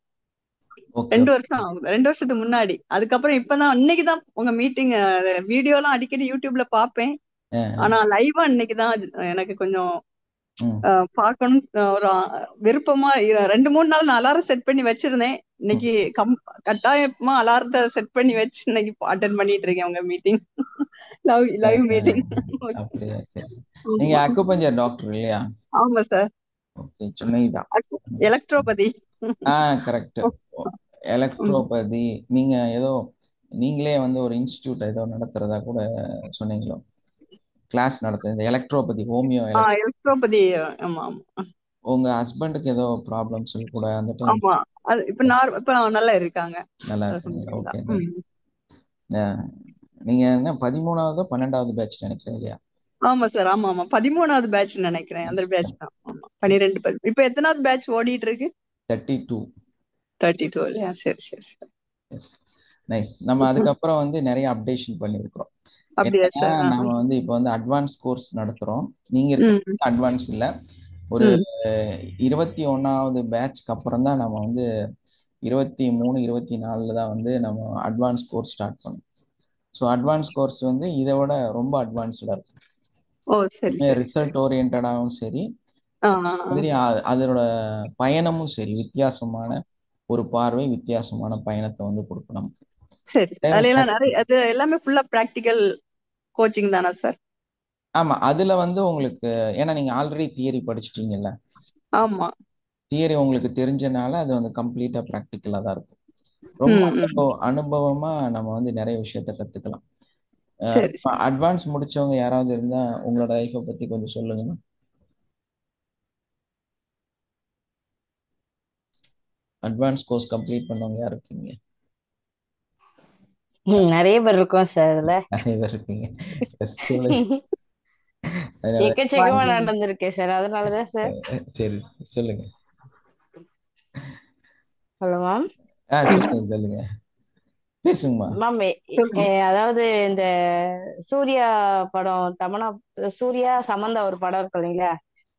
2 வருஷம் ஆகுது, 2 வருஷத்துக்கு முன்னாடி. அதுக்கப்புறம் இப்பதான் இன்னைக்குதான் உங்க மீட்டிங் வீடியோ எல்லாம் அடிக்கடி யூடியூப்ல பாப்பேன். ஆனா லைவா இன்னைக்குதான் எனக்கு கொஞ்சம் பார்க்கணும் ஒரு விருப்பமா. 2-3 நாள் நான் அலாரம் செட் பண்ணி வச்சிருந்தேன். இன்னைக்கு கட்டாயமா அலாரத்தை செட் பண்ணி வச்சு இன்னைக்கு அட்டென்ட் பண்ணிட்டு இருக்கேன் உங்க மீட்டிங், லைவ் மீட்டிங். அப்படியா? சரி. நீங்க அக்குபஞ்சர் டாக்டர் இல்லையா? ஆமா sir. Okay, Sunaitha. Electropathy. Correct, electropathy. நீங்க ஏதோ நீங்களே வந்து ஒரு இன்ஸ்டிடியூட் ஏதோ நடத்துறதா கூட சொன்னீங்களோ, கிளாஸ் நடத்துறது, இந்த எலக்ட்ரோபதி, ஹோமியோ எலக்ட்ரோபதி. ஆமா ஆமா. உங்க ஹஸ்பண்டுக்கு ஏதோ ப்ராப்ளம் சொல்லி கூட அந்த டைம். ஆமா, அது இப்ப நல்லா இருக்காங்க. நல்லா இருக்காங்க. ஓகே. நீங்க என்ன 13வது 12வது பேட்ச் நினைக்கிறேன் இல்லையா? ஆமா சார், ஆமா ஆமா, 13வது பேட்ச் நினைக்கிறேன். அந்த பேட்ச் தான். 12 இப்ப எத்தனாவது பேட்ச் ஓடிட்டு இருக்கு? 32 இல்லையா? சரி சரி. நைஸ். நம்ம அதுக்கப்புறம் வந்து நிறைய அப்டேஷன் பண்ணிருக்கிறோம். அப்படியா சார்? நம்ம வந்து இப்போ வந்து அட்வான்ஸ் கோர்ஸ் நடத்துறோம். நீங்க அட்வான்ஸ் இல்ல, ஒரு 21வது பேட்ச்க்கு அப்புறம் தான் நம்ம வந்து 23, 24 தான் வந்து நம்ம அட்வான்ஸ் கோர்ஸ் ஸ்டார்ட் பண்ணோம். ஸோ அட்வான்ஸ் கோர்ஸ் வந்து இதை விட ரொம்ப அட்வான்ஸ்டா இருக்கும். ரிசல்ட் ஓரியன்டாகவும் சரி, அதோட பயணமும் சரி, வித்தியாசமான ஒரு பார்வை, வித்தியாசமான பயணத்தை வந்து கொடுக்கும் நமக்கு. சரி, அதுல எல்லாம் நிறைய அது எல்லாமே ஃபுல்லா பிராக்டிகல் கோச்சிங் தானா சார்? ஆமா, அதுல வந்து உங்களுக்கு ஏன்னா நீங்க ஆல்ரெடி தியரி படிச்சிட்டீங்கல்ல, ஆமா. தியரி உங்களுக்கு தெரிஞ்சனால அது வந்து கம்ப்ளீட்டா ப்ராக்டிக்கலா தான் இருக்கும். ரொம்ப அனுபவமா நம்ம வந்து நிறைய விஷயத்த கத்துக்கலாம். சரி சரி. அட்வான்ஸ் முடிச்சவங்க யாராவது இருந்தா உங்களோட லைஃப்பை பத்தி கொஞ்சம் சொல்லுங்கண்ணா. அட்வான்ஸ் கோர்ஸ் கம்ப்ளீட் பண்ணவங்க யார் இருக்கீங்க? நிறைய பேர் இருக்கோம் சார் அதுல. நிறைய பேர் இருக்கீங்க. Yes, சொல்லுங்க. அதனால எக்கச்சக்கமா நடந்திருக்கேன் சார், அதனாலதான் சார். சரி சொல்லுங்க. Hello ma'am. சொல்லுங்க சொல்லுங்க, பேசுங்கம்மா. மேம் அதாவது இந்த சூர்யா படம், தமனா சூர்யா சமந்தா ஒரு படம் இருக்கு இல்லைங்களா,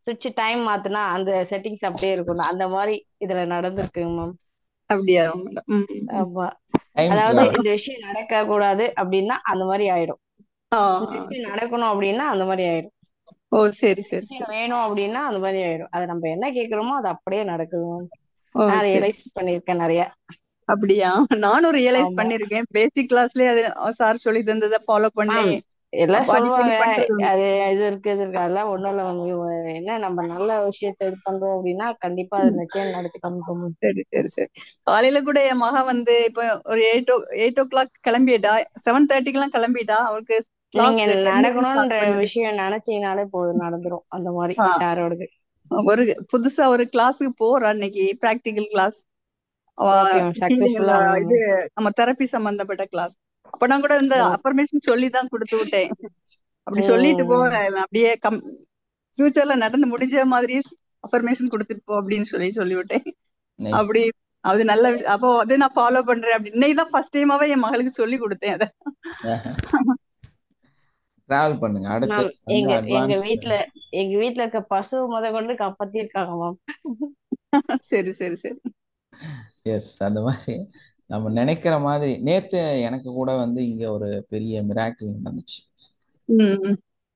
சுவிட்ச் டைம் மாத்துனா அந்த செட்டிங்ஸ் அப்படியே இருக்கும், அந்த மாதிரி இதுல நடந்திருக்குங்க மேம். அப்படியா மேடம்? ஆமா, டைம் அதாவது டிராவல். இந்த விஷயம் நடக்க கூடாது அப்படின்னா அந்த மாதிரி ஆயிடும், இந்த விஷயம் நடக்கணும் அப்படின்னா அந்த மாதிரி ஆயிடும், ஓ சரி சரி சரி. விஷயம் வேணும் அப்படின்னா அந்த மாதிரி ஆயிடும். அது நம்ம என்ன கேக்குறோமோ அது அப்படியே நடக்குது மேம். ஓ நான் சரி. ரியலைஸ் பண்ணிருக்கேன் நிறைய. அப்படியா? நானும் ரியலைஸ் ஆமா பண்ணிருக்கேன். பேசிக் கிளாஸ்லயே அது சார் சொல்லி தந்ததை ஃபாலோ பண்ணி மேம், எல்லாம் அப்ப அடிக்கடி சொல்லுவாங்க பண்றது உண்டு. அது இது இருக்கு இது இருக்கு, அதெல்லாம் ஒண்ணும் இல்ல மேம். என்ன நம்ம நல்ல விஷயத்த இது பண்றோம் அப்படின்னா கண்டிப்பா அது நிச்சயம் நடத்தி காமிப்போம் மேம். சரி சரி சரி. காலையில கூட என் மகா வந்து இப்ப ஒரு 8 o'clock கிளம்பிட்டா, 7:30 கிளம்பிட்டா. அவருக்கு கிளாஸ் நீங்க 10 ஸ்டார்ட் நடக்கணும்ன்ற பண்ணுது. விஷயம் நினைச்சீங்கனாலே போதும், நடந்துரும் அந்த மாதிரி ஆ, யாரோடது. ஒரு புதுசா ஒரு கிளாஸுக்கு போறா இன்னைக்கு, practical class. Okay ma'am, healing சக்சஸ்ஃபுல்லா இது நம்ம தெரப்பி சம்பந்தப்பட்ட கிளாஸ். அப்ப நான் கூட இந்த அஃபர்மேஷன் சொல்லி தான் கொடுத்து விட்டேன். அப்படி சொல்லிட்டு போ, அப்படியே ஃபியூச்சர்ல நடந்து முடிஞ்ச மாதிரி அஃபர்மேஷன் கொடுத்துட்டு போ அப்படின்னு சொல்லிவிட்டேன். நைஸ். அப்படி அது நல்ல விஷயம். அப்போ அது நான் ஃபாலோ பண்றேன். அப்படி இன்னைக்குதான் ஃபர்ஸ்ட் டைமாவே என் மகளுக்கு சொல்லி கொடுத்தேன் அதை. டிராவல் பண்ணுங்க அடுத்து மேம். வந்து எங்க அட்வான்ஸ். எங்க வீட்ல இருக்க பசு முத கொண்டு காப்பாத்தி இருக்காங்க மேம். சரி சரி சரி. எஸ், அந்த மாதிரி நம்ம நினைக்கிற மாதிரி. நேத்து எனக்கு கூட வந்து இங்க ஒரு பெரிய மிராக்கிள் நடந்துச்சு.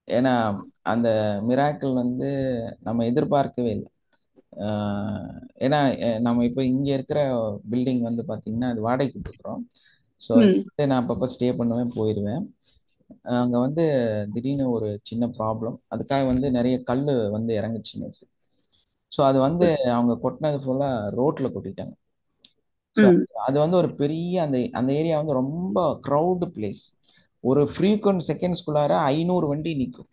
ஏன்னா அந்த மிராக்கிள் வந்து நம்ம எதிர்பார்க்கவே இல்லை. ஏன்னா நம்ம இப்போ இங்க இருக்கிற பில்டிங் வந்து பாத்தீங்கன்னா அது வாடகைக்கு கொடுக்குறோம். ஸோ நான் அப்பப்போ ஸ்டே பண்ணுவேன், போயிடுவேன். அங்க வந்து திடீர்னு ஒரு சின்ன ப்ராப்ளம், அதுக்காக வந்து நிறைய கல் வந்து இறங்குச்சு நேற்று. ஸோ அது வந்து அவங்க கொட்டினது ஃபுல்லா ரோட்ல கொட்டிட்டாங்க. ஸோ அது வந்து ஒரு பெரிய அந்த அந்த ஏரியா வந்து ரொம்ப க்ரௌடு பிளேஸ். ஒரு ஃப்ரீக்வெண்ட் செகண்ட்ஸ்குள்ளார 500 வண்டி நிற்கும்,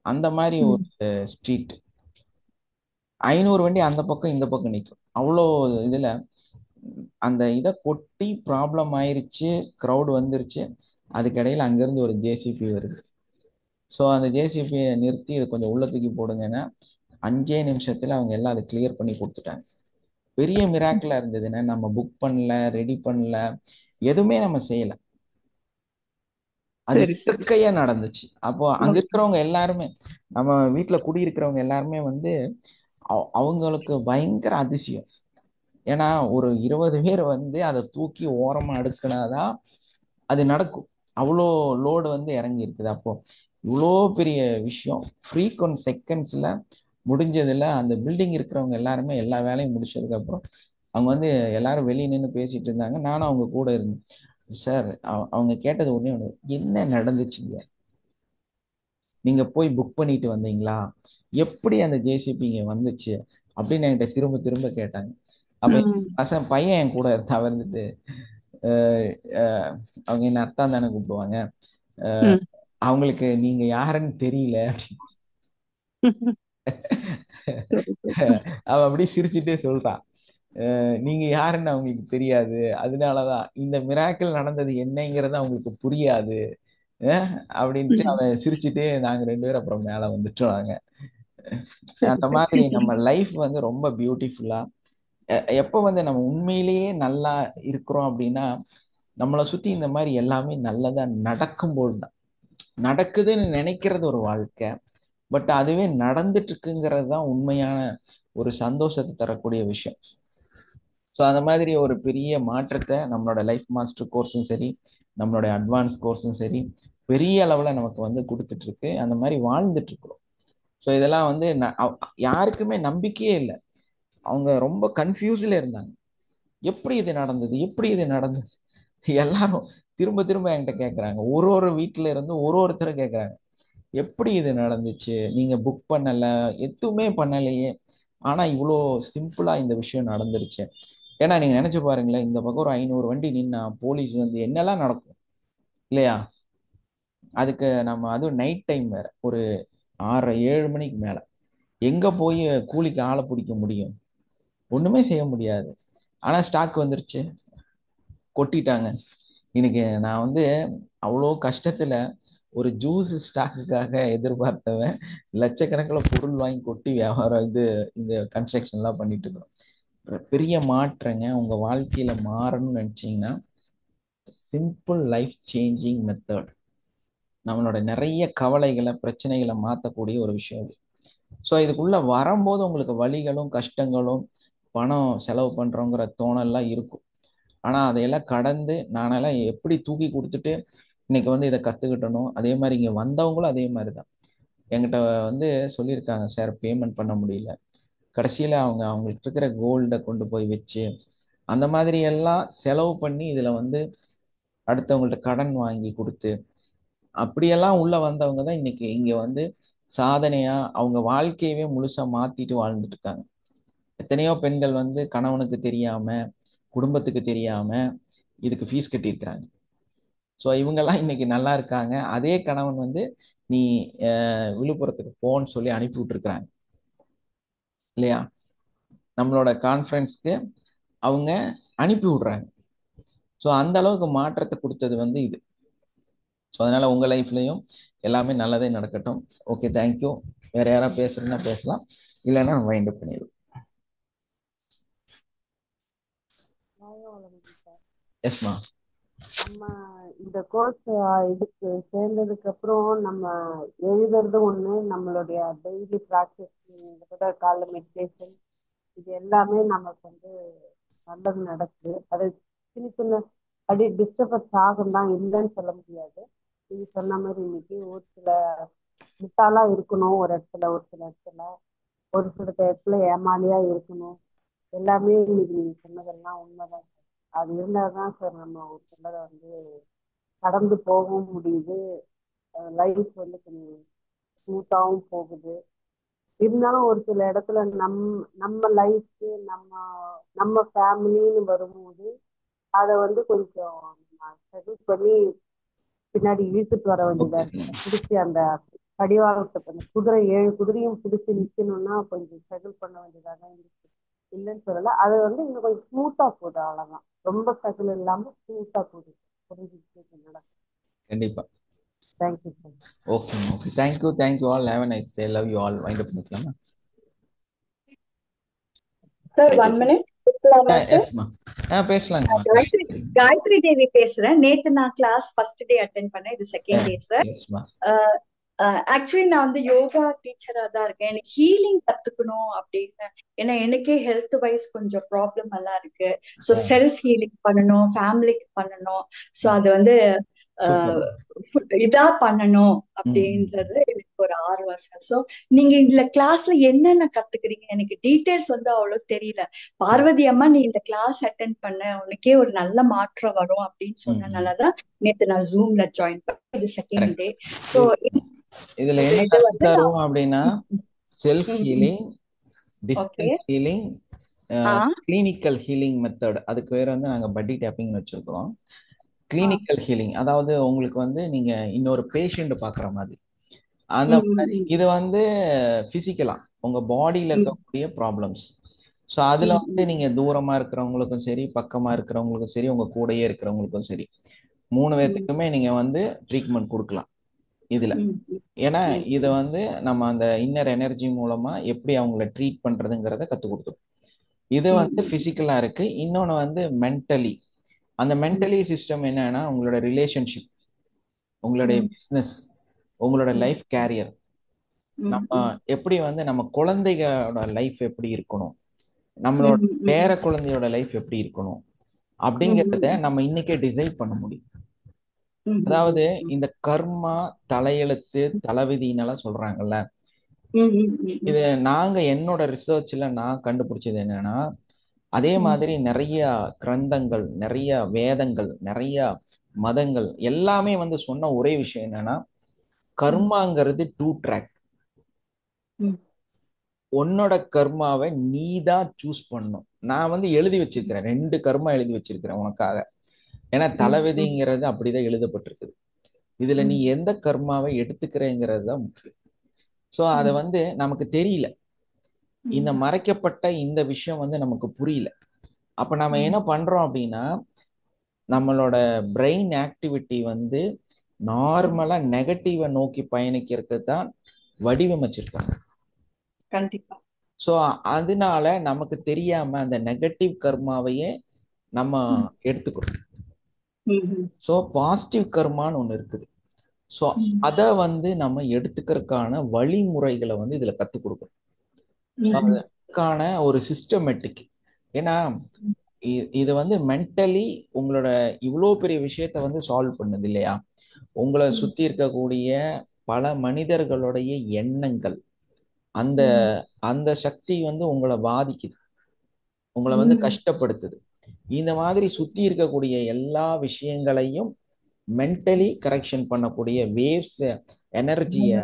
அந்த மாதிரி ஒரு ஸ்ட்ரீட். 500 வண்டி அந்த பக்கம் இந்த பக்கம் நிற்கும். அவ்வளோ இதுல அந்த இதை கொட்டி ப்ராப்ளம் ஆயிருச்சு, க்ரௌடு வந்துருச்சு. அதுக்கிடையில அங்கிருந்து ஒரு ஜேசிபி வருது. ஸோ அந்த ஜேசிபியை நிறுத்தி இதை கொஞ்சம் உள்ள தூக்கி போடுங்கன்னா 5 நிமிஷத்துல அவங்க எல்லாம் அதை கிளியர் பண்ணி கொடுத்துட்டாங்க. பெரிய மிராக்கிளா இருந்ததுன்னா நம்ம புக் பண்ணல, ரெடி பண்ணல, எதுவுமே நம்ம செய்யல, அது இயற்கையா நடந்துச்சு. அப்போ அங்க இருக்கிறவங்க எல்லாருமே, நம்ம வீட்டுல குடியிருக்கிறவங்க எல்லாருமே வந்து அவங்களுக்கு பயங்கர அதிசயம். ஏன்னா ஒரு 20 பேர் வந்து அதை தூக்கி ஓரமா அடுக்கினாதான் அது நடக்கும். அவ்வளோ லோடு வந்து இறங்கி இருக்குது. அப்போ இவ்வளோ பெரிய விஷயம் ஃப்ரீக்வெண்ட் செகண்ட்ஸ்ல முடிஞ்சதுல அந்த பில்டிங் இருக்கிறவங்க எல்லாருமே எல்லா வேலையும் முடிச்சதுக்கு அப்புறம் அவங்க வந்து எல்லாரும் வெளியே நின்று பேசிட்டு இருந்தாங்க. நானும் அவங்க கூட இருந்தேன். சார், அவங்க கேட்டது ஒண்ணே ஒண்ணு, என்ன நடந்துச்சுங்க, நீங்க போய் புக் பண்ணிட்டு வந்தீங்களா, எப்படி அந்த ஜேசிபி இங்க வந்துச்சு அப்படின்னு என்கிட்ட திரும்ப திரும்ப கேட்டாங்க. அப்ப பையன் என் கூட இருந்தா வந்துட்டு அவங்க என்ன அத்தான் தானே கூப்பிடுவாங்க, அவங்களுக்கு நீங்க யாருன்னு தெரியல அவ அப்படியே சிரிச்சுட்டே சொல்றான், நீங்க யாருன்னு அவங்களுக்கு தெரியாது, அதனாலதான் இந்த மிராக்கிள் நடந்தது என்னங்கிறது அவங்களுக்கு புரியாது அப்படின்ட்டு அவன் சிரிச்சுட்டே நாங்க 2 பேரும் அப்புறம் மேல வந்துட்டோம். அந்த மாதிரி நம்ம லைஃப் வந்து ரொம்ப பியூட்டிஃபுல்லா, எப்போ வந்து நம்ம உண்மையிலேயே நல்லா இருக்கிறோம் அப்படின்னா நம்மளை சுத்தி இந்த மாதிரி எல்லாமே நல்லதா நடக்கும்போது தான். நடக்குதுன்னு நினைக்கிறது ஒரு வாழ்க்கை, பட் அதுவே நடந்துட்டு இருக்குங்கிறது தான் உண்மையான ஒரு சந்தோஷத்தை தரக்கூடிய விஷயம். ஸோ அந்த மாதிரி ஒரு பெரிய மாற்றத்தை நம்மளோட லைஃப் மாஸ்டர் கோர்ஸும் சரி, நம்மளுடைய அட்வான்ஸ் கோர்ஸும் சரி பெரிய அளவுல நமக்கு வந்து கொடுத்துட்டு இருக்கு. அந்த மாதிரி வாழ்ந்துட்டு இருக்கிறோம். ஸோ இதெல்லாம் வந்து யாருக்குமே நம்பிக்கையே இல்லை. அவங்க ரொம்ப கன்ஃபியூஸ்ல இருந்தாங்க, எப்படி இது நடந்தது, எப்படி இது நடந்தது. எல்லாரும் திரும்ப திரும்ப என்கிட்ட கேட்கறாங்க, ஒரு வீட்டுல இருந்து ஒருத்தரை கேட்கறாங்க, எப்படி இது நடந்துச்சு, நீங்க புக் பண்ணல, எதுவுமே பண்ணலையே, ஆனா இவ்வளோ சிம்பிளா இந்த விஷயம் நடந்துருச்சு. ஏன்னா நீங்க நினைச்சு பாருங்களேன், இந்த பக்கம் ஒரு 500 வண்டி நின்னா போலீஸ் வந்து என்னெல்லாம் நடக்கும் இல்லையா? அதுக்கு நம்ம அதுவும் நைட் டைம் வேற, ஒரு 6:30 7 மணிக்கு மேல எங்க போய் கூலிக்கு ஆளை பிடிக்க முடியும்? ஒண்ணுமே செய்ய முடியாது. ஆனா ஸ்டாக் வந்துருச்சு, கொட்டிட்டாங்க. இன்னைக்கு நான் வந்து அவ்வளோ கஷ்டத்துல ஒரு ஜூஸ் ஸ்டாக்குக்காக எதிர்பார்த்தவன் லட்சக்கணக்கில் பொருள் வாங்கி கொட்டி வியாபாரம் இந்த கன்ஸ்ட்ரக்ஷன்லாம் பண்ணிட்டு இருக்கிறோம். பெரிய மாற்றங்க உங்க வாழ்க்கையில மாறணும்னு நினைச்சீங்கன்னா சிம்பிள் லைஃப் சேஞ்சிங் மெத்தட் நம்மளோட நிறைய கவலைகளை பிரச்சனைகளை மாற்றக்கூடிய ஒரு விஷயம் இது. ஸோ இதுக்குள்ள வரும்போது உங்களுக்கு வலிகளும் கஷ்டங்களும் பணம் செலவு பண்றோங்கிற தோணல்லாம் இருக்கும். ஆனா அதையெல்லாம் கடந்து நானெல்லாம் எப்படி தூக்கி கொடுத்துட்டு இன்னைக்கு வந்து இதை கத்துக்கிட்டணும். அதே மாதிரி இங்க வந்தவங்களும் அதே மாதிரி தான் என்கிட்ட வந்து சொல்லியிருக்காங்க, சார் பேமெண்ட் பண்ண முடியல. கடைசியில அவங்களுக்கு இருக்கிற கோல்டை கொண்டு போய் வச்சு அந்த மாதிரி எல்லாம் செலவு பண்ணி இதுல வந்து அடுத்தவங்கள்ட்ட கடன் வாங்கி கொடுத்து அப்படியெல்லாம் உள்ள வந்தவங்க தான் இன்னைக்கு இங்க வந்து சாதனையா அவங்க வாழ்க்கையவே முழுசா மாத்திட்டு வாழ்ந்துட்டு இருக்காங்க. எத்தனையோ பெண்கள் வந்து கணவனுக்கு தெரியாம குடும்பத்துக்கு தெரியாம இதுக்கு ஃபீஸ் கட்டியிருக்கிறாங்க. ஸோ இவங்கெல்லாம் இன்னைக்கு நல்லா இருக்காங்க. அதே கணவன் வந்து நீ விழுப்புரத்துக்கு போன்னு சொல்லி அனுப்பி விட்டுருக்குறாங்க இல்லையா? நம்மளோட கான்ஃபரன்ஸ்க்கு அவங்க அனுப்பி விடுறாங்க. ஸோ அந்த அளவுக்கு மாற்றத்தை கொடுத்தது வந்து இது. ஸோ அதனால உங்க லைஃப்லயும் எல்லாமே நல்லதே நடக்கட்டும். Okay, thank you. வேற யாராவது பேசுறதுன்னா பேசலாம், இல்லைன்னா வைண்ட் அப் பண்ணிடுவோம். எஸ்மா. நம்ம இந்த கோர்ஸ் இதுக்கு சேர்ந்ததுக்கு அப்புறம் நம்ம எழுதுறது ஒண்ணு, நம்மளுடைய டெய்லி ப்ராக்டிஸ் கால மெடிடேஷன் இது எல்லாமே நமக்கு வந்து நல்லது நடக்குது. அது சின்ன சின்ன டிஸ்டர்பன்ஸ் ஆகும் தான், இல்லைன்னு சொல்ல முடியாது. நீங்க சொன்ன மாதிரி இன்னைக்கு ஒரு சில முட்டாளா இருக்கணும், ஒரு சில இடத்துல ஒரு சில இடத்துல ஏமாலியா இருக்கணும். எல்லாமே இன்னைக்கு நீங்க சொன்னதெல்லாம் உண்மைதான். அது இருந்தால்தான் சார் நம்ம ஒரு சிலரை வந்து கடந்து போகவும் முடியுது. லைஃப் வந்து கொஞ்சம் ஸ்மூத்தாகவும் போகுது. இருந்தாலும் ஒரு சில இடத்துல நம்ம லைஃப் நம்ம ஃபேமிலின்னு வரும்போது அதை வந்து கொஞ்சம் செட்டில் பண்ணி பின்னாடி இழுத்துட்டு வர வேண்டியதா இருக்கு. பிடிச்சி அந்த கடிவாளத்தை அந்த 7 குதிரையும் பிடிச்சி நிக்கணும்னா கொஞ்சம் செட்டில் பண்ண வேண்டியதா தான் இருக்கு. இல்லைன்னு சொல்லல, அது வந்து இன்னும் கொஞ்சம் ஸ்மூத்தா போகுது, அவ்வளவுதான். ரொம்ப செட்டில் இல்லாம ஸ்மூத்தா போகுது. புரிஞ்சுக்கிட்டு நடக்கும். கண்டிப்பா. Thank you sir. Okay okay, thank you all. Have a nice day. Love you all. Wind up பண்ணிக்கலாமா சார்? 1 minute பேசலாமா சார்? எஸ்மா. பேசலாங்கம்மா. காயத்ரி தேவி பேசுறேன். நேத்து நான் கிளாஸ் ஃபர்ஸ்ட் டே அட்டென்ட் பண்ணேன், இது செகண்ட் டே சார். எஸ்மா. ஆக்சுவலி நான் வந்து யோகா டீச்சரா தான் இருக்கேன். எனக்கு ஹீலிங் கத்துக்கணும் அப்படின்னு, ஏன்னா எனக்கே ஹெல்த் வைஸ் கொஞ்சம் ப்ராப்ளம் எல்லாம் இருக்கு. ஸோ செல்ஃப் ஹீலிங் பண்ணணும், ஃபேமிலிக்கு பண்ணணும். ஸோ அது வந்து இதா பண்ணணும் அப்படின்றது எனக்கு ஒரு ஆர்வம் சார். ஸோ நீங்க இந்த கிளாஸ்ல என்னென்ன கத்துக்கிறீங்க? எனக்கு டீட்டெயில்ஸ் வந்து அவ்வளவு தெரியல. பார்வதி அம்மா, நீ இந்த கிளாஸ் அட்டென்ட் பண்ண, உனக்கே ஒரு நல்ல மாற்றம் வரும் அப்படின்னு சொன்னனாலதான் நேத்து நான் ஜூம்ல ஜாயின் பண்ணேன். இது செகண்ட் டே. ஸோ இதுல என்ன கத்து தரும் அப்படின்னா self healing, distance healing, clinical healing method. அதுக்கு பேர் வந்து நாங்க பட்டி டேப்பிங் வச்சிருக்கிறோம். கிளினிக்கல் ஹீலிங் அதாவது உங்களுக்கு வந்து நீங்க இன்னொரு பேஷண்ட் பாக்குற மாதிரி அந்த மாதிரி. இது வந்து பிசிக்கலா உங்க பாடியில இருக்கக்கூடிய ப்ராப்ளம்ஸ். ஸோ அதுல வந்து நீங்க தூரமா இருக்கிறவங்களுக்கும் சரி, பக்கமா இருக்கிறவங்களுக்கும் சரி, உங்க கூடயே இருக்கிறவங்களுக்கும் சரி, 3 பேர்த்துக்குமே நீங்க வந்து ட்ரீட்மெண்ட் கொடுக்கலாம் இதுல. ஏன்னா இதை வந்து நம்ம அந்த இன்னர் எனர்ஜி மூலமா எப்படி அவங்கள ட்ரீட் பண்றதுங்கிறத கத்து கொடுத்துரும். இது வந்து பிசிக்கலா இருக்கு. இன்னொன்னு வந்து மென்டலி. அந்த மென்டலி சிஸ்டம் என்னன்னா உங்களோட ரிலேஷன்ஷிப், உங்களுடைய பிஸ்னஸ், உங்களோட லைஃப் கேரியர், நம்ம எப்படி வந்து நம்ம குழந்தைகளோட லைஃப் எப்படி இருக்கணும், நம்மளோட பேர குழந்தையோட லைஃப் எப்படி இருக்கணும் அப்படிங்கிறத நம்ம இன்னைக்கே டிசைட் பண்ண முடியும். அதாவது இந்த கர்மா, தலையெழுத்து, தலைவிதினெல்லாம் சொல்றாங்கல்ல, இது நாங்க என்னோட ரிசர்ச்ல நான் கண்டுபிடிச்சது என்னன்னா, அதே மாதிரி நிறைய கிரந்தங்கள், நிறைய வேதங்கள், நிறைய மதங்கள் எல்லாமே வந்து சொன்ன ஒரே விஷயம் என்னன்னா, கர்மாங்கிறது 2 ட்ராக். உன்னோட கர்மாவை நீ தான் சூஸ் பண்ணும். நான் வந்து எழுதி வச்சிருக்கிறேன், 2 கர்மா எழுதி வச்சிருக்கிறேன் உனக்காக. ஏன்னா தலைவிதிங்கிறது அப்படிதான் எழுதப்பட்டிருக்குது. இதுல நீ எந்த கர்மாவை எடுத்துக்கிறேங்கிறது தான் முக்கியம். ஸோ அதை வந்து நமக்கு தெரியல, இந்த மறைக்கப்பட்ட இந்த விஷயம் வந்து நமக்கு புரியல. அப்ப நம்ம என்ன பண்றோம் அப்படின்னா, நம்மளோட பிரெயின் ஆக்டிவிட்டி வந்து நார்மலா நெகட்டிவை நோக்கி பயணிக்கிறதுக்கு தான் வடிவமைச்சிருக்காங்க. கண்டிப்பா. ஸோ அதனால நமக்கு தெரியாம அந்த நெகட்டிவ் கர்மாவையே நம்ம எடுத்துக்கிறோம். ஸோ பாசிட்டிவ் கர்மான்னு ஒன்று இருக்குது. ஸோ அதை வந்து நம்ம எடுத்துக்கிறதுக்கான வழிமுறைகளை வந்து இதுல கற்றுக் கொடுக்கணும். அதுக்கான ஒரு சிஸ்டமேட்டிக். ஏன்னா இது வந்து மென்டலி உங்களோட இவ்வளோ பெரிய விஷயத்த வந்து சால்வ் பண்ணுது இல்லையா. உங்களை சுத்தி இருக்கக்கூடிய பல மனிதர்களுடைய எண்ணங்கள், அந்த அந்த சக்தி வந்து உங்களை பாதிக்குது, உங்களை வந்து கஷ்டப்படுத்துது. இந்த மாதிரி சுத்தி இருக்கக்கூடிய எல்லா விஷயங்களையும் கரெக்ஷன் பண்ணக்கூடிய வேவ்ஸ் எனர்ஜியை,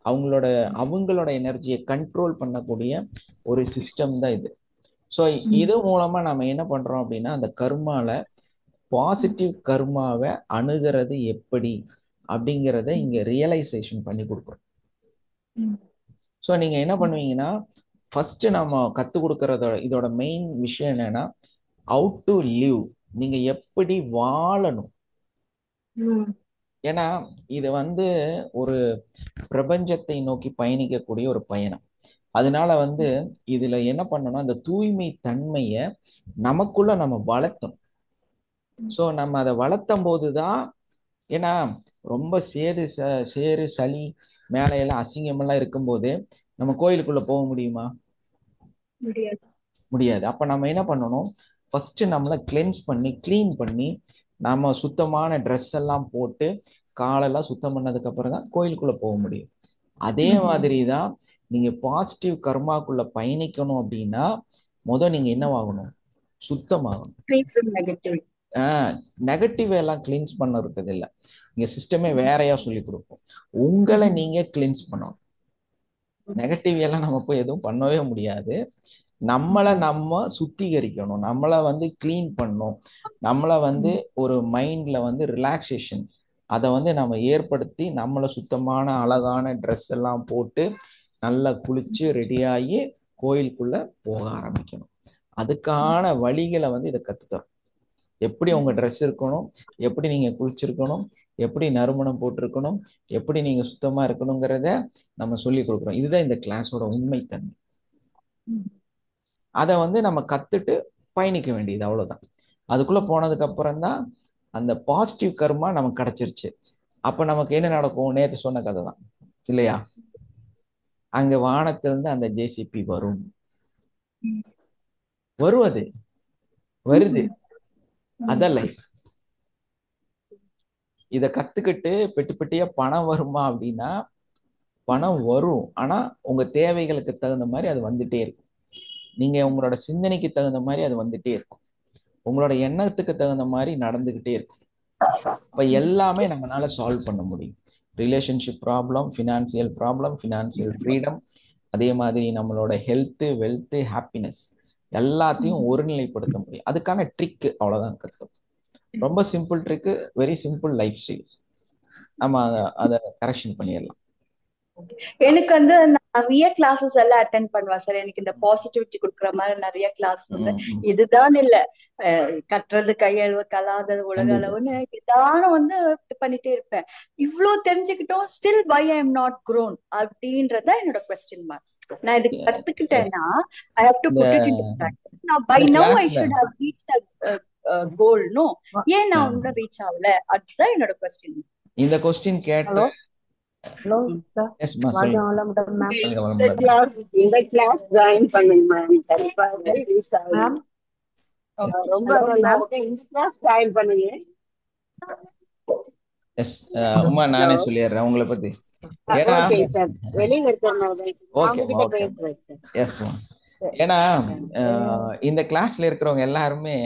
அவங்களோட எனர்ஜியை கண்ட்ரோல் பண்ணக்கூடிய ஒரு சிஸ்டம் தான் இது. ஸோ இது மூலமா நம்ம என்ன பண்றோம் அப்படின்னா, அந்த கர்மால பாசிட்டிவ் கர்மாவை அணுகிறது எப்படி அப்படிங்கிறத இங்க ரியலைசேஷன் பண்ணி கொடுக்குறோம். ஸோ நீங்க என்ன பண்ணுவீங்கன்னா, ஃபர்ஸ்ட் நம்ம கற்றுக் கொடுக்கறதோட இதோட மெயின் விஷயம் என்னன்னா, ஹவு டு லிவ், நீங்க எப்படி வாழணும். ஏன்னா இது வந்து ஒரு பிரபஞ்சத்தை நோக்கி பயணிக்கக்கூடிய ஒரு பயணம். அதனால வந்து இதுல என்ன பண்ணணும், அந்த தூய்மை தன்மைய நமக்குள்ள நம்ம வளர்த்தணும். ஸோ நம்ம அதை வளர்த்தும் போதுதான், ஏன்னா ரொம்ப சேறு சளி மேலையெல்லாம் அசிங்கமெல்லாம் இருக்கும்போது நம்ம கோயிலுக்குள்ள போக முடியுமா? முடியாது. அப்ப நம்ம என்ன பண்ணணும், ஃபர்ஸ்ட் நம்மளை கிளென்ஸ் பண்ணி கிளீன் பண்ணி நம்ம சுத்தமான ட்ரெஸ் எல்லாம் போட்டு காலெல்லாம் சுத்தம் பண்ணதுக்கு அப்புறம் தான் கோயிலுக்குள்ள போக முடியும். அதே மாதிரி தான் நீங்க பாசிட்டிவ் கர்மாக்குள்ள பயணிக்கணும் அப்படின்னா நீங்க என்னவாகணும், சுத்தமாகணும். நெகட்டிவ் எல்லாம் கிளீன்ஸ் பண்ண இருக்குது இல்லை, இங்க சிஸ்டமே வேறையா சொல்லி கொடுப்போம். உங்களை நீங்க கிளீன்ஸ் பண்ணணும். நெகட்டிவ் எல்லாம் நம்ம போய் எதுவும் பண்ணவே முடியாது. நம்மளை நம்ம சுத்திகரிக்கணும், நம்மளை வந்து கிளீன் பண்ணணும், நம்மளை வந்து ஒரு மைண்ட்ல வந்து ரிலாக்ஸேஷன் அதை வந்து நம்ம ஏற்படுத்தி நம்மளை சுத்தமான அழகான ட்ரெஸ் எல்லாம் போட்டு நல்லா குளிச்சு ரெடியாகி கோயிலுக்குள்ள போக ஆரம்பிக்கணும். அதுக்கான வழிகளை வந்து இதை கத்துத்தரும். எப்படி உங்க ட்ரெஸ் இருக்கணும், எப்படி நீங்க குளிச்சிருக்கணும், எப்படி நறுமணம் போட்டிருக்கணும், எப்படி நீங்க சுத்தமா இருக்கணுங்கிறத நம்ம சொல்லி கொடுக்குறோம். இதுதான் இந்த கிளாஸோட உண்மைத்தன்மை. அதை வந்து நம்ம கத்துட்டு பயணிக்க வேண்டியது, அவ்வளவுதான். அதுக்குள்ள போனதுக்கு அப்புறம் தான் அந்த பாசிட்டிவ் கர்மா நமக்கு கிடைச்சிருச்சு. அப்ப நமக்கு என்ன நடக்கும், நேற்று சொன்ன கதை தான் இல்லையா. அங்க வானத்திலிருந்து அந்த ஜேசிபி வரும், வருவது வருது, அதான் லைஃப். இத கத்துக்கிட்டு பெட்டு பெட்டியா பணம் வருமா அப்படின்னா, பணம் வரும். ஆனா உங்க தேவைகளுக்கு தகுந்த மாதிரி அது வந்துட்டே இருக்கும். நீங்க உங்களோட சிந்தனைக்கு தகுந்த மாதிரி அது வந்துட்டே இருக்கும். உங்களோட எண்ணத்துக்கு தகுந்த மாதிரி நடந்துகிட்டே இருக்கும். இப்ப எல்லாமே நம்மளால சால்வ் பண்ண முடியும். Relationship problem, financial problem, financial freedom, அதே மாதிரி நம்மளோட ஹெல்த், வெல்த், ஹாப்பினஸ் எல்லாத்தையும் ஒருநிலைப்படுத்த முடியும். அதுக்கான ட்ரிக் அவ்வளவுதான் கத்தும். ரொம்ப simple trick, very simple life style. நம்ம அதை கரெக்ஷன் பண்ணிடலாம். எனக்கு வந்து நிறைய கிளாஸஸ் எல்லாம் அட்டென்ட் பண்ணுவேன் சார். எனக்கு இந்த பாசிட்டிவிட்டி கொடுக்குற மாதிரி நிறைய கிளாஸ் வந்து இதுதான் இல்ல, கட்டுறது கையளவு கலாதது உலக அளவுன்னு ஏதான வந்து இது பண்ணிட்டே இருப்பேன். இவ்வளவு தெரிஞ்சுக்கிட்டோம், still why I am not grown அப்படின்றத என்னோட கொஸ்டின் மார்க்ஸ். நான் இது கத்துக்கிட்டேன்னா I have to put it into practice. நான் by now I should have reached a goal. No, ஏன் நான் இன்னும் ரீச் ஆகல, அதுதான் என்னோட கொஸ்டின். இந்த கொஸ்டின் கேட்ட ஹலோ சார், இந்த கிளாஸ் ஜாயின் பண்ணுங்க மேம். கண்டிப்பா மேம் ரொம்ப இந்த கிளாஸ் ஜாயின் பண்ணுங்க. எஸ் உமா, நானே சொல்லிடுறேன் உங்களை பத்தி. ஏன்னா வெளியில இருக்கிற எஸ் மா, ஏன்னா இந்த கிளாஸ்ல இருக்கிறவங்க எல்லாருமே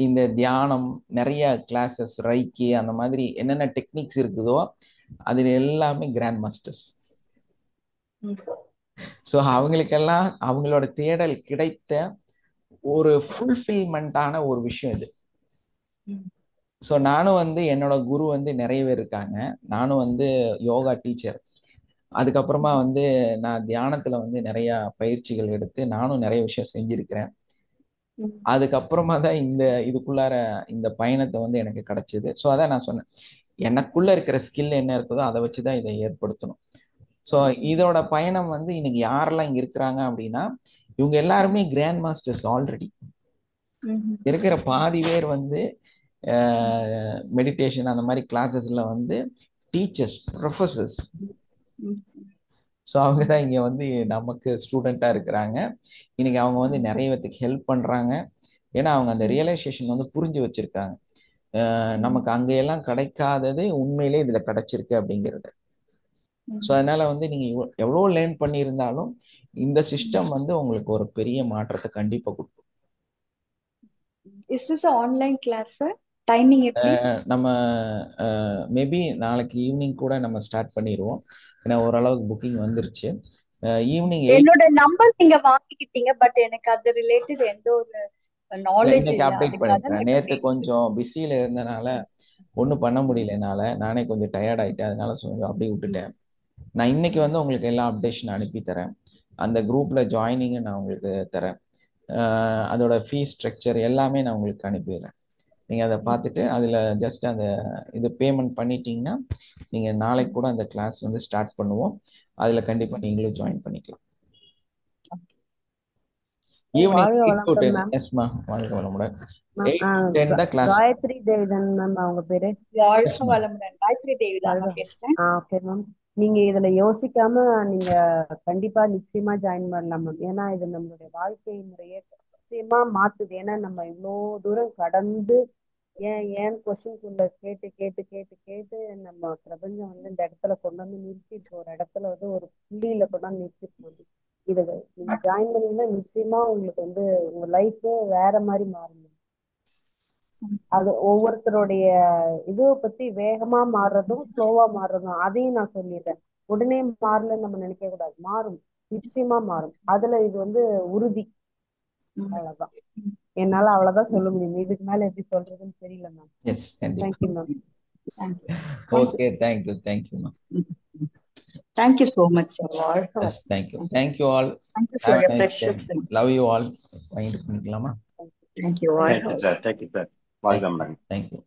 இந்த தியானம், நிறைய கிளாஸஸ், ரைக்கி, அந்த மாதிரி என்னென்ன டெக்னிக்ஸ் இருக்குதோ அதில் எல்லாமே கிராண்ட் மாஸ்டர்ஸ். ம். ஸோ அவங்களுக்கெல்லாம் அவங்களோட தேடல் கிடைத்த ஒரு ஃபுல்ஃபில்மெண்டான ஒரு விஷயம் இது. ம். ஸோ நானும் வந்து என்னோட குரு வந்து நிறைய பேர் இருக்காங்க. நானும் வந்து யோகா டீச்சர். அதுக்கப்புறமா வந்து நான் தியானத்துல வந்து நிறைய பயிற்சிகள் எடுத்து நானும் நிறைய விஷயம் செஞ்சிருக்கிறேன். ம். அதுக்கப்புறமா தான் இதுக்குள்ளார இந்த பயணத்தை வந்து எனக்கு கிடைச்சது. ஸோ அதான் நான் சொன்னேன், எனக்குள்ள இருக்கிற ஸ்கில் என்ன இருக்குதோ அதை வச்சுதான் இதை ஏற்படுத்தணும். ஸோ இதோட பயணம் வந்து இன்னைக்கு யாரெல்லாம் இங்க இருக்கிறாங்க அப்படின்னா, இவங்க எல்லாருமே கிராண்ட் மாஸ்டர்ஸ் ஆல்ரெடி. ம்ஹும். இருக்கிற பாதி பேர் வந்து மெடிடேஷன் அந்த மாதிரி கிளாஸஸ்ல வந்து டீச்சர்ஸ், ப்ரொஃபஸர்ஸ். ம். ஸோ அவங்க தான் இங்க வந்து நமக்கு ஸ்டூடெண்டா இருக்கிறாங்க. இன்னைக்கு அவங்க வந்து நிறைய பேத்துக்கு ஹெல்ப் பண்றாங்க. ஏன்னா அவங்க அந்த ரியலைசேஷன் வந்து புரிஞ்சு வச்சிருக்காங்க. நமக்கு அங்கெல்லாம் கிடைக்காதது உண்மையிலே இதுல கிடைச்சிருக்கு அப்படிங்கிறது. ஸோ அதனால வந்து நீங்க எவ்வளோ லேர்ன் பண்ணியிருந்தாலும் இந்த சிஸ்டம் வந்து உங்களுக்கு ஒரு பெரிய மாற்றத்தை கண்டிப்பா கொடுக்கும். Is this an online class, sir? Timing எப்படி? நம்ம மேபி நாளைக்கு ஈவினிங் கூட நம்ம ஸ்டார்ட் பண்ணிடுவோம். ஏன்னா ஓரளவுக்கு புக்கிங் வந்துருச்சு. ஈவினிங் 8 என்னோட நம்பர் நீங்க வாங்கிக்கிட்டீங்க, பட் எனக்கு அது ரிலேட்டட் எந்த ஒரு நாலேஜ் இன்னைக்கு இல்ல. அப்டேட் அதுக்காக பண்ணிட்டேன். நான் நேத்து பேசுறேன். கொஞ்சம் பிஸியில இருந்தனால ஒன்றும் பண்ண முடியல என்னால. நானே கொஞ்சம் டயர்ட் ஆயிட்டேன். அதனால அப்படியே விட்டுட்டேன். நான் இன்னைக்கு வந்து உங்களுக்கு எல்லா அப்டேஷன் அனுப்பி தரேன். அந்த குரூப்ல ஜாயினிங் நான் உங்களுக்கு தரேன். அதோட ஃபீஸ் ஸ்ட்ரக்சர் எல்லாமே நான் உங்களுக்கு அனுப்பிடுறேன். நீங்க அதை பார்த்துட்டு அதுல ஜஸ்ட் அந்த இது பேமெண்ட் பண்ணிட்டீங்கன்னா நீங்க நாளைக்கு கூட அந்த கிளாஸ் வந்து ஸ்டார்ட் பண்ணுவோம். அதுல கண்டிப்பா நீங்களும் ஜாயின் பண்ணிக்கலாம். ஈவினிங் வாழ்க 8 to 10. வளமுடன் மேம். எஸ்மா, வாழ்க வளமுடன். மேம் 8 to 10 தான் கிளாஸ். காயத்ரி தேவிதன் மேம் அவங்க பேரு. வாழ்க எஸ்மா. வளமுடன். காயத்ரி தேவி தான் வாழ்க. பேசுறேன். Okay ma'am. நீங்க இதுல யோசிக்காம நீங்க கண்டிப்பா நிச்சயமா ஜாயின் பண்ணலாம் மேம். ஏன்னா இது நம்மளுடைய வாழ்க்கை முறையை நிச்சயமா மாத்துது. ஏன்னா நம்ம இவ்வளோ தூரம் கடந்து ஏன் கொஸ்டின்குள்ள கேட்டு கேட்டு கேட்டு கேட்டு நம்ம பிரபஞ்சம் வந்து இந்த இடத்துல கொண்டு வந்து நிறுத்திட்டு ஒரு இடத்துல வந்து ஒரு புள்ளியில கொண்டு வந்து நிறுத்திட்டு போகுது. இதை நீங்க ஜாயின் பண்ணீங்கன்னா நிச்சயமா உங்களுக்கு வந்து உங்க லைஃப் வேற மாதிரி மாறும். அது ஒவ்வொருத்தருடைய இதுவை பத்தி வேகமா மாறுறதும் ஸ்லோவா மாறுறதும் அதையும் நான் சொல்லிடுறேன். உடனே மாறலன்னு நம்ம நினைக்க கூடாது. மாறும், நிச்சயமா மாறும். அதுல இது வந்து உறுதி. அவ்வளவுதான் என்னால அவ்வளவுதான் சொல்ல முடியும். இதுக்கு மேல எப்படி சொல்றதுன்னு தெரியல மேம். எஸ், கண்டிப்பா. Thank you ma'am. Okay, thank you ma'am. Thank you so much, sir. வாழ்க yes, thank you all. Thank you for your precious time. Love you all. Wind பண்ணிக்கலாமா? Thank you. Thank you sir. வாழ்க வளமுடன். தேங்க்யூ.